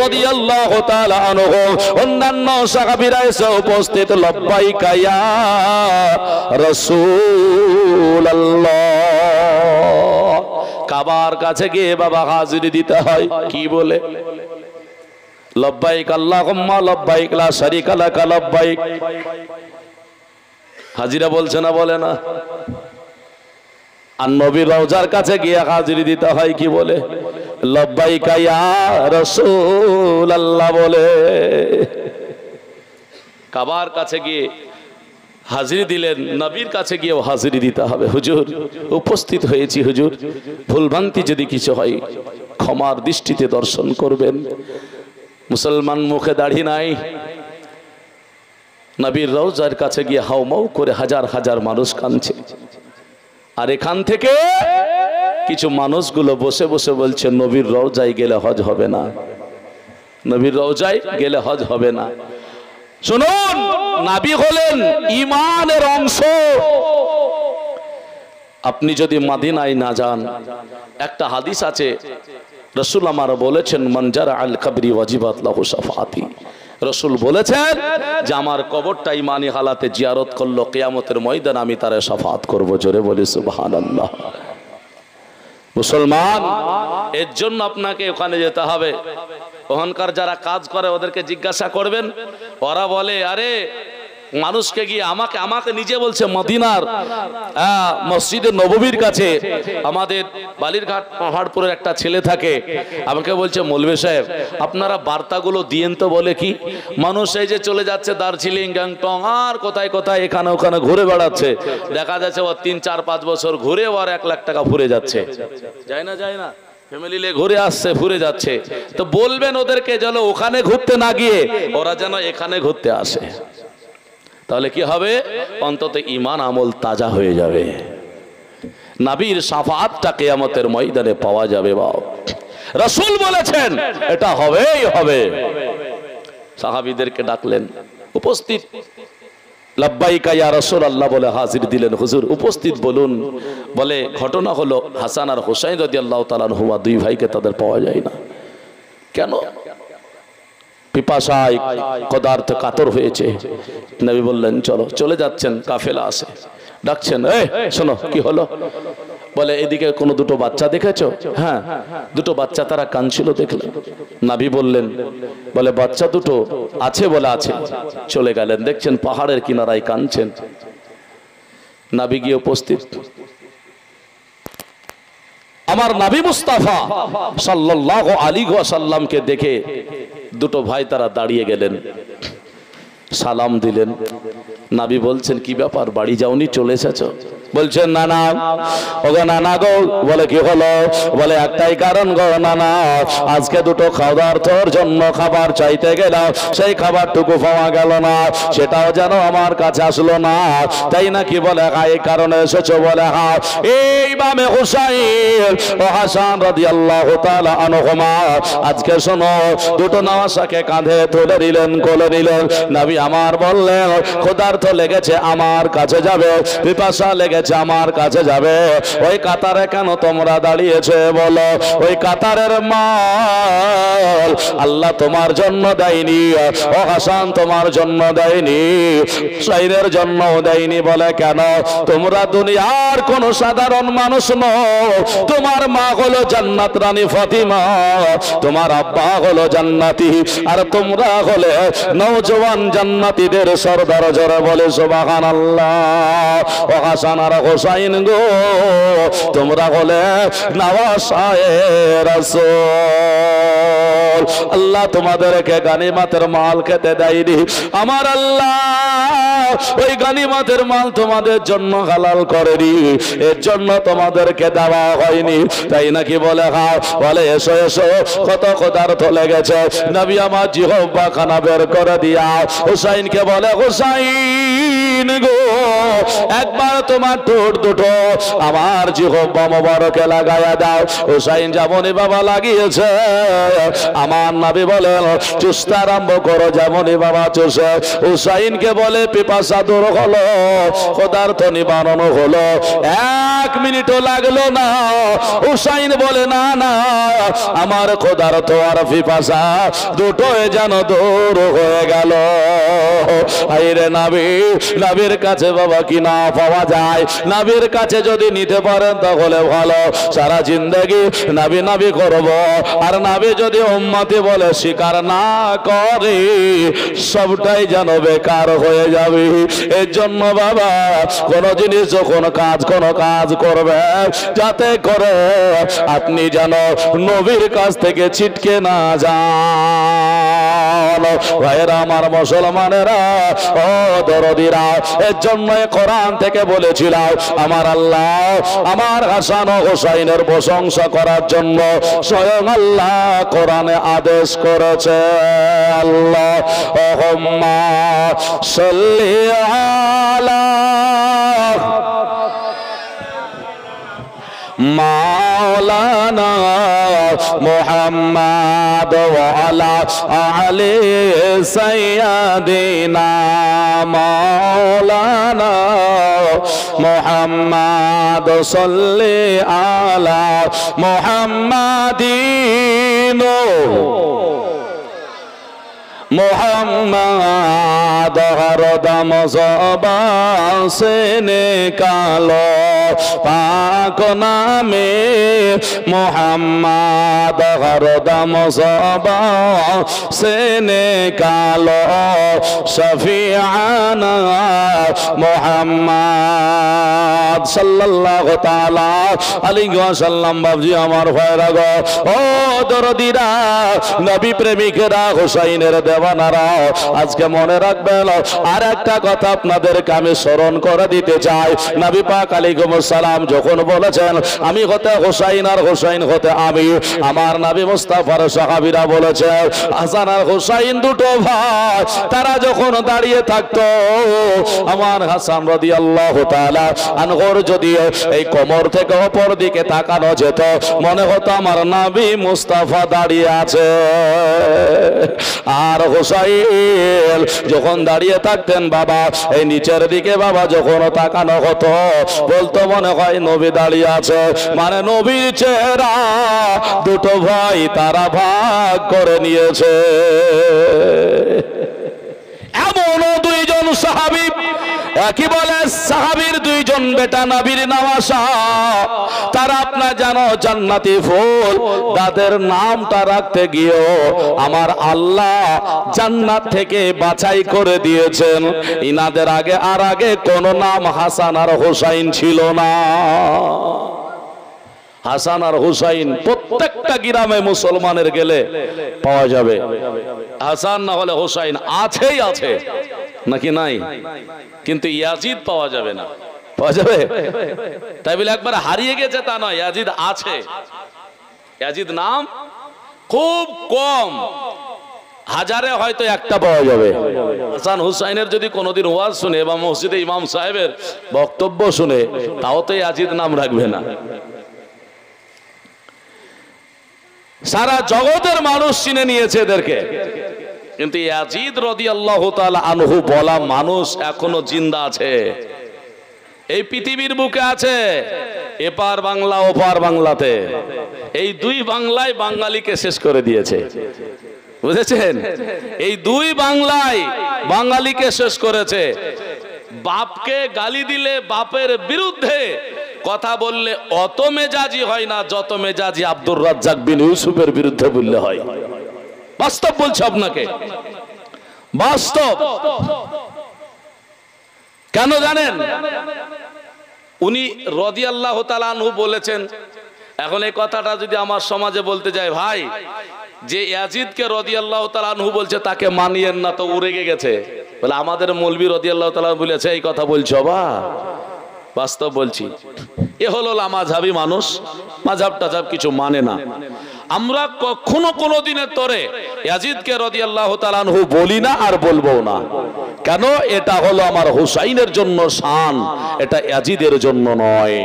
রাদিয়াল্লাহু তাআলা আনহু অন্যান্য সাহাবীরা এসে উপস্থিত। লব্বাইকা ইয়া রাসূলুল্লাহ। কাবার কাছে গিয়ে বাবা হাজিরি দিতে হয় কি বলে? লব্বাইক আল্লাহুম্মা লব্বাইক লা শারীকা লাক লব্বাইক। হাজিরা বলছে না? বলে না। আর নবীর রওজার কাছে গিয়ে হাজিরি দিতে হয় কি বলে? লব্বাইকা ইয়া রাসূলুল্লাহ বলে। কাবার কাছে গিয়ে হাজিরি দিলেন, নবীর কাছে গিয়েও হাজিরি দিতে হবে। হুজুর উপস্থিত হয়েছি, হুজুর ভুলভ্রান্তি যদি কিছু হয় ক্ষমার দৃষ্টিতে দর্শন করবেন। মুসলমান মুখে দাড়ি নাই, নবীর রওজার কাছে গিয়ে হাউমাউ করে হাজার হাজার মানুষ কাঁদছে। আর এখান থেকে কিছু মানুষগুলো বসে বসে বলছে, নবীর রওজায় গেলে হজ হবে না, নবীর রওজায় গেলে হজ হবে না। শুনুন, নবী হলেন ঈমানের অংশ। আপনি যদি মদিনায় না যান, একটা হাদিস আছে রাসূল আমার বলেছেন, মান জারা আল কবরি ওয়াজিবাত লাহু শাফাআতি। রাসূল বলেছেন যে আমার কবরটা ঈমানি হালাতে জিয়ারত করলো, কিয়ামতের ময়দানে আমি তার শাফাআত করব। জোরে বলি সুবহানাল্লাহ। মুসলমান, এর জন্য আপনাকে ওখানে যেতে হবে। ওখানকার যারা কাজ করে ওদেরকে জিজ্ঞাসা করবেন, ওরা বলে আরে মানুষকে গিয়ে আমাকে নিজে বলছে মদিনার মসজিদে নববীর কাছে আমাদের বালিরঘাট পাহাড়পুরের একটা ছেলে থাকে, আমাকে বলছে মৌলভী সাহেব আপনারা বার্তাগুলো দিয়েন তো। বলে কি? মানুষ এই যে চলে যাচ্ছে দার্জিলিং, গ্যাংটং আর কোথায় কোথায় এখানে ওখানে ঘুরে বেড়াচ্ছে, দেখা যাচ্ছে ও 3-4-5 বছর ঘুরে আর 1 লাখ টাকা ফুরে যাচ্ছে। যায় না ফ্যামিলি নিয়ে ঘুরে আসছে, ফুরে যাচ্ছে। তো বলবেন ওদেরকে যেন ওখানে ঘুরতে না গিয়ে ওরা যেন এখানে ঘুরতে আসে। তাহলে কি হবে? অন্তত ঈমান আমল তাজা হয়ে যাবে, নবীর শাফাআতটা কিয়ামতের ময়দানে পাওয়া যাবে। বাবা রাসূল বলেছেন এটা হবেই হবে। সাহাবীদেরকে ডাকলেন, উপস্থিত। লব্বাইকা ইয়া রাসূলুল্লাহ বলে হাজির দিলেন। হুজুর উপস্থিত বলুন। বলে ঘটনা হলো হাসান আর হুসাইন রাদিয়াল্লাহু তাআলা আনহুমা 2 ভাইকে তাদের পাওয়া যায় না। কেন? পিপাসায় ক্ষুধার্ত কাতর হয়েছে। নবী বললেন চলো। চলে যাচ্ছেন, কাফেলা আছে, ডাকছেন, এই শোনো কি হলো? বলে এদিকে কোনো 2 বাচ্চা দেখেছো? হ্যাঁ 2 বাচ্চা তারা কাঁদছিল দেখলেন। নবী বললেন, বলে বাচ্চা 2 আছে? বলে আছে। চলে গেলেন, দেখছেন পাহাড়ের কিনারায় কাঁদছেন। নবী গিয়ে উপস্থিত। আমার নবী মুস্তাফা সাল্লাল্লাহু আলাইহি ওয়াসাল্লামকে দেখে 2 ভাই তারা দাঁড়িয়ে গেলেন। সালাম দিলেন। নবী বলছেন কি ব্যাপার, বাড়ি যাওনি, চলে এসেছো? বলছেন না না। ওগো নানা গো। বলে কি হলো? বলে একটাই কারণ গো নানা, আজকে দুটো খাওয়ার জন্য খাবার চাইতে গেলাম, সেই খাবারটুকু পাওয়া গেল না, সেটাও যেন আমার কাছে আসলো না। তাই নাকি? বলে এই কারণে এসেছো? বলে হ্যাঁ। এই ইমামে হুসাইন ও হাসান রাদিয়াল্লাহু তাআলা আনহুমা আজকে শোনো, দুটো নওয়াসাকে কাঁধে তুলে নিলেন, কোলে নিলেন। নবী আমার বললেন ক্ষুধার্ত লেগেছে, আমার কাছে যাবে, পিপাসা লেগেছে, আমার কাছে যাবে। ওই কাতারে কেন তোমরা দাঁড়িয়েছে বলো? ওই কাতারের মাল আল্লাহ তোমার জন্য দেয়নি, ও হাসান তোমার জন্য দেয়নি, হুসাইনের জন্য দেয়নি। বলে কেন? তোমরা দুনিয়ার কোন সাধারণ মানুষ নও, তোমার মা হলো জান্নাত রানী ফাতিমা, তোমার আব্বা হলো জান্নাতি, আর তোমরা হলে নওজওয়ান জান্নাতীদের সরদার। জোরে বলে সুবহানাল্লাহ। ও হাসান আর হুসাইন গো, তোমরা হলে নওয়াসায়ে রাসূল। আল্লাহ তোমাদেরকে গানিমাতের মাল খেতে দেয়নি, আমার আল্লাহ ওই গানিমাতের মাল তোমাদের জন্য হালাল করেনি, এর জন্য তোমাদেরকে দেওয়া হয়নি। তাই নাকি? বলে হ্যাঁ। বলে এসো এসো, কত ক্ষুধার্ত লেগেছে। নবী আমার জিহ্বা খানা বের করে দিয়া হুসাইনকে বলে হুসাইন গো, একবার তোমার ঠোঁট দুটো আমার জিহ্বা মোবারকে লাগায়া দাও। হুসাইন যেমনই বাবা লাগিয়েছে, আমার নবী বলেন চুষতে আরম্ভ করো, যেমনই বাবা চুষে। হুসাইনকে বলে পিপাসা দূর হলো, ক্ষুধার্ত নিবারণ হলো, 1 মিনিটও লাগলো না। হুসাইন বলে না না, আমার ক্ষুধার্ত আর পিপাসা দুটোই যেন দূর হয়ে গেল। আইরে নবী, নবীর কাছে বাবা কি না পাওয়া যায়? নবীর কাছে যদি নিতে পারেন তাহলে ভালো, সারা জিন্দেগি নবী নবী করব। আর নবী যদি উম্মতি বলে স্বীকার না করে, সবটাই যেন বেকার হয়ে যাবে। এর জন্য বাবা কোন জিনিস যখন কোন কাজ করবে, যাতে করে আপনি যেন নবীর কাছ থেকে ছিটকে না যান। ভাইয়েরা আমার, মুসলমানেরা, ও দরদিরা, এর জন্য কোরআন থেকে বলেছিলাম আমার আল্লাহ আমার হাসান ও হুসাইনের প্রশংসা করার জন্য স্বয়ং আল্লাহ কোরআনে আদেশ করেছে। আল্লাহুম্মা সাল্লি আলা মাওলানা মুহাম্মাদ ওয়া আলা আলি সাইয়্যিদিনা মাওলানা মুহাম্মাদ সাল্লি আলা মুহাম্মাদিন মোহাম্মদ হরদম জবান সে নিকালো পাক নামে মোহাম্মদ হরদম জবান সে নিকালো শফিআনা মোহাম্মদ সাল্লাল্লাহু তাআলা আলাইহি ওয়াসাল্লাম। বাবজি আমার ভাইরা গো, ও দরদিরা, নবী প্রেমিকেরা, হুসাইনের দেওয়ানারা, আজকে মনে রাখবেন আর একটা কথা আপনাদেরকে আমি স্মরণ করে দিতে চাই। নবী পাক আলাইহিস সালাম যখন বলেছেন আমি হতে হুসাইন আর হুসাইন হতে আমি, আমার নবী মুস্তাফার সাহাবীরা বলেছে হাসান আর হুসাইন দুটো ভাই, তারা যখন দাঁড়িয়ে থাকতো, আমার হাসান রাদিয়াল্লাহু তাআলা আনহুর যদি এই কোমর থেকে অপর দিকে তাকানো যেত, মনে হতো আমার নবী মুস্তাফা দাঁড়িয়ে আছে। আর হুসাইন যখন দাঁড়িয়ে থাকতেন বাবা, এই নিচের দিকে বাবা যখন তাকানো হতো, বলতো মনে হয় নবী দাঁড়িয়ে আছে, মানে নবীর চেহারা দুটো ভাই তারা ভাগ করে নিয়েছে। এমনও দুইজন সাহাবী, কি বলে সাহাবীর দুইজন বেটা নবীর নওয়াসা, তারা আপনার জানো জান্নাতি ফুল, তাদের নামটা রাখতে গিয়েও আমার আল্লাহ জান্নাত থেকে বাছাই করে দিয়েছেন। ইনাদের আগে আর আগে কোন নাম হাসান আর হুসাইন ছিল না। হাসান আর হুসাইন প্রত্যেকটা গ্রামে মুসলমানের গেলে পাওয়া যাবে, হাসান না হলে হুসাইন আছেই আছে। নাকি নাই? কিন্তু ইয়াজিদ পাওয়া যাবে না। পাওয়া যাবে? তাই বলে একবার হারিয়ে গেছে তা নয়, ইয়াজিদ আছে। ইয়াজিদ নাম খুব কম, হাজারে হয়তো একটা পাওয়া যাবে। হাসান হুসাইনের যদি কোনোদিন ওয়াজ শুনে বা মসজিদে ইমাম সাহেবের বক্তব্য শুনে, তাও তো ইয়াজিদ নাম রাখবে না। সারা জগতের মানুষ চিনে নিয়েছে এদেরকে, কিন্তু ইয়াজিদ রাদিয়াল্লাহু তাআলা আনহু বলা মানুষ এখনো জিন্দা আছে, এই পৃথিবীর বুকে আছে। এপার বাংলা ওপার বাংলাতে, এই দুই বাংলায় বাঙালিকে শেষ করে দিয়েছে, বুঝেছেন? এই দুই বাংলায় বাঙালিকে শেষ করেছে। বাপকে গালি দিলে, বাপের বিরুদ্ধে কথা বললে অত মেজাজি হয় না যত মেজাজি আব্দুর রাজ্জাক বিন ইউসুফের বিরুদ্ধে বললে হয়। বাস্তব বলছে আপনাকে, বাস্তব। কেন জানেন? উনি রাদিয়াল্লাহু তাআলা আনহু বলেছেন। এখন এই কথাটা যদি আমার সমাজে বলতে যায়, ভাই যে ইয়াজিদকে রাদিয়াল্লাহু তাআলা আনহু বলছে তাকে মানিয়েন না, তো উড়ে গেছে বলে আমাদের মৌলভী রাদিয়াল্লাহু তাআলা বলেছে এই কথা বলছো। বা বাস্তব বলছি, এ হলো লামাঝাবি মানুষ, মাযহাব টাযহাব কিছু মানে না। আমরা কখনো কোনোদিনের তরে ইয়াজিদকে রাদিয়াল্লাহু তাআলা আনহু বলি না আর বলবো না। কেন? এটা হলো আমার হুসাইনের জন্য শান, এটা ইয়াজিদের জন্য নয়।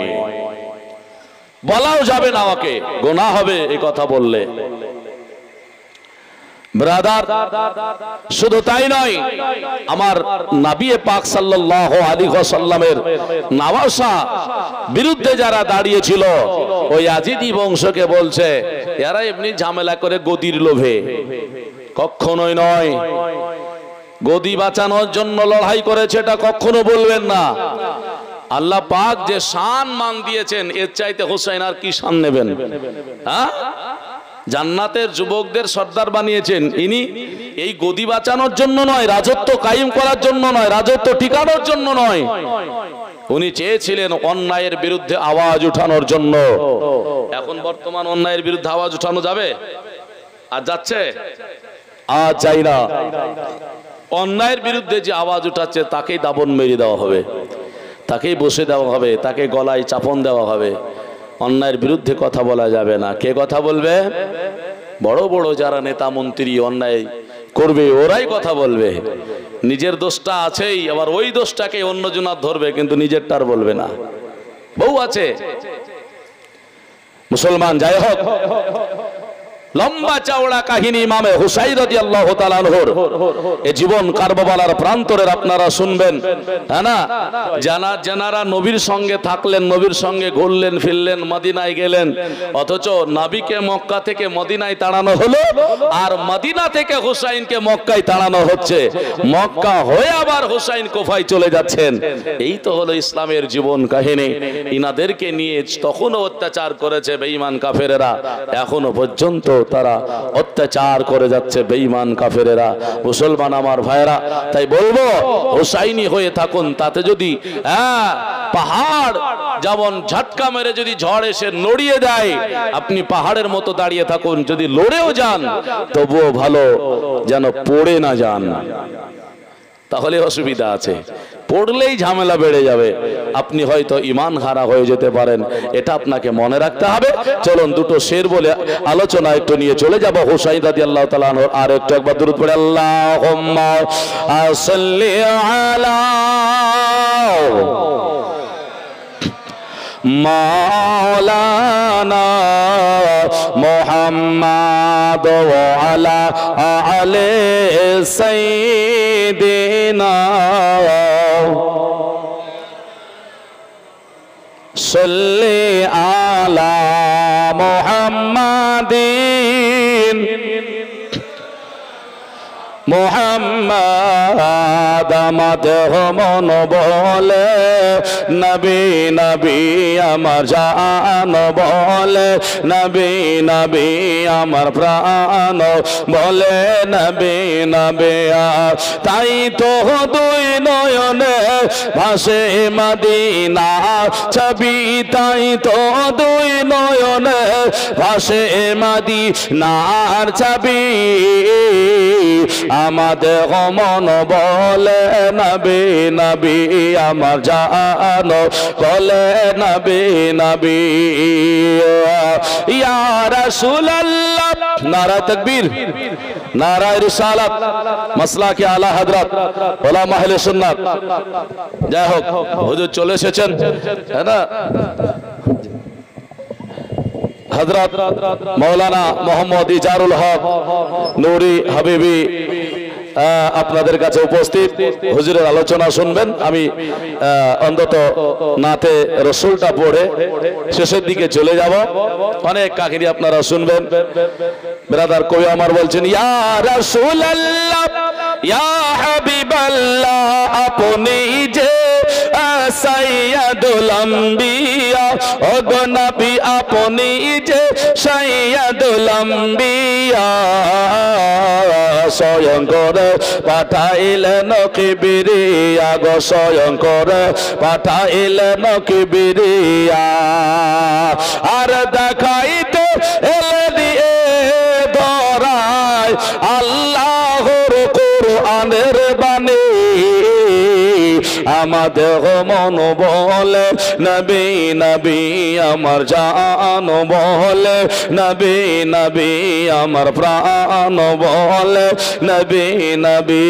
বলাও যাবে না, আমাকে গুনাহ হবে এই কথা বললে। ব্রাদার, শুধু তাই নয়, আমার নবী পাক সাল্লাল্লাহু আলাইহি ওয়াসাল্লামের নওয়াসা বিরুদ্ধে যারা দাঁড়িয়েছিল, ওই ইয়াজিদি বংশকে বলছে এরা এমনি ঝামেলা করে গদির লোভে। কখনোই নয়। গদি বাঁচানোর জন্য লড়াই করেছে, এটা কখনো বলবেন না। আল্লাহ পাক যে শান মান দিয়েছেন, এর চাইতে হুসাইন আর কি শান নেবেন? হ্যাঁ, জান্নাতের যুবকদের সর্দার বানিয়েছেন ইনি। এই গদি বাঁচানোর জন্য নয়, রাজত্ব কায়েম করার জন্য নয়, রাজত্ব টিকানোর জন্য নয়। উনি চেয়েছিলেন অন্যায়ের বিরুদ্ধে আওয়াজ উঠানোর জন্য। এখন বর্তমান অন্যায়ের বিরুদ্ধে আওয়াজ উঠানো যাবে? আর যাচ্ছে? আজ যাই না। অন্যায়ের বিরুদ্ধে যে আওয়াজ উঠাচ্ছে তাকেই দাবন মেরে দেওয়া হবে, তাকেই বসে দেওয়া হবে, তাকে গলায় চাপন দেওয়া হবে। অন্যায়ের বিরুদ্ধে কথা বলা যাবে না। কে কথা বলবে? বড় বড় যারা নেতা মন্ত্রী অন্যায় করবে ওরাই কথা বলবে। নিজের দোষটা আছেই, আবার ওই দোষটাকে অন্যজনার ধরবে, কিন্তু নিজেরটার বলবে না। বউ আছে মুসলমান। যাই হোক, লম্বা চওড়া কাহিনী ইমামে হুসাইন রাদিয়াল্লাহু তাআলা আনহুর এই জীবন কারবালার প্রান্তরের আপনারা শুনবেন। হ্যাঁ না, যারা নবীর সঙ্গে থাকলেন, নবীর সঙ্গে ঘুরলেন ফিরলেন, মদিনায় গেলেন, অথচ নবীকে মক্কা থেকে মদিনায় তাড়ানো হলো, আর মদিনা থেকে হুসাইনকে মক্কায় তাড়ানো হচ্ছে। মক্কা হয়ে আবার হুসাইন কোফায় চলে যাচ্ছেন। এই তো হলো ইসলামের জীবন কাহিনী। ইনাদেরকে নিয়ে তখনও অত্যাচার করেছে বেঈমান কাফেরেরা, এখনো পর্যন্ত তারা অত্যাচার করে যাচ্ছে বেঈমান কাফেরেরা। মুসলমান আমার ভাইরা, তাই বলবো হুসাইনি হয়ে থাকুন। তাতে যদি পাহাড় যেমন ঝটকা মেরে যদি ঝড় এসে নড়িয়ে দেয়, আপনি পাহাড়ের মতো দাঁড়িয়ে থাকুন। যদি লড়েও যান তবুও ভালো যেন পড়ে না যান, তাহলে অসুবিধা আছে। পড়লেই ঝামেলা বেড়ে যাবে, আপনি হয়তো ঈমান হারা হয়ে যেতে পারেন। এটা আপনাকে মনে রাখতে হবে। চলুন দুটো শের বলে আলোচনা একটু নিয়ে চলে যাব হুসাইন রাদিয়াল্লাহু তাআলা আনহু। আর একটু একবার দুরূদ পড়ে আল্লাহুম্মা সাল্লি আলা মাওলানা মুহাম্মাদ ওয়া আলা আলি সাইয়্যিদিনা সাল্লি আলা মুহাম্মাদিন মুহাম্মাদ আমাদের মন বলে, নবী নবী আমার জান বলে, নবী নবী আমার প্রাণ বলে, নবী নবী। তাই তো দুই নয়নে ভাসে মদিনা ছবি, তাই তো দুই নয়নে ভাসে মদিনার ছবি। আমাদের মন বলে নবী নবী আমার জান বলে নবী নবী ইয়া রাসূলুল্লাহ নারা তাকবীর নারা রিসালাত মাসলাকে আলা হযরত উলামা আহলে সুন্নাত যাই হোক হুজুর চলে এসেছেন তাই না হযরত মাওলানা মোহাম্মদ ইজারুল হক নূরি হাবিবি আপনাদের কাছে উপস্থিত হুজুরের আলোচনা শুনবেন আমি অন্তত নাতে রসুলটা পড়ে শেষের দিকে চলে যাব অনেক কাহিনী আপনারা শুনবেন ব্রাদার কবি আমার বলছেন ইয়া রাসূলুল্লাহ ইয়া হাবিবাল্লাহ আপনি যে সাইয়্যিদুল আম্বিয়া ও গো নবী আপনি যে সাইয়্যিদুল আম্বিয়া স্বয়ং করে পাঠাইলেন কিবরিয়া গো স্বয়ং করে পাঠাইলেন কিবরিয়া আর দেখাইতে এলে ধরায় আল্লাহর কোরআনের বাণী আমাদের মন বলে নবী নবী আমার জান বলে নবী নবী আমার প্রাণ বলে নবী নবী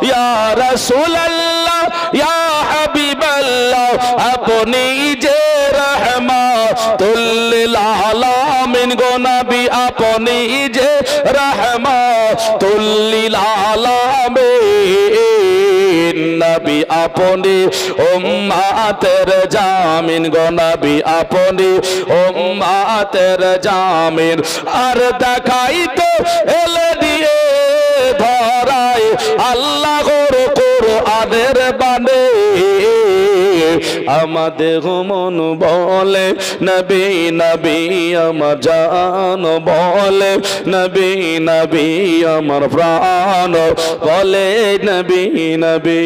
ইয়া রাসূলুল্লাহ ইয়া হাবিবাল্লাহ আপনি যে রাহমাতুল লিল আলামিন গো নবী আপনি যে রাহমাতুল লিল আলামিন নবী আপনি উম্মতের জামিন গো নবী আপনি উম্মতের জামিন আর দেখাই তো এলে দিয়ে ধরাই আল্লাহর কোরআনের বাণী আমাদের মন বলে নবী নবী আমার জান বলে নবী নবী আমার প্রাণ বলে নবী নবী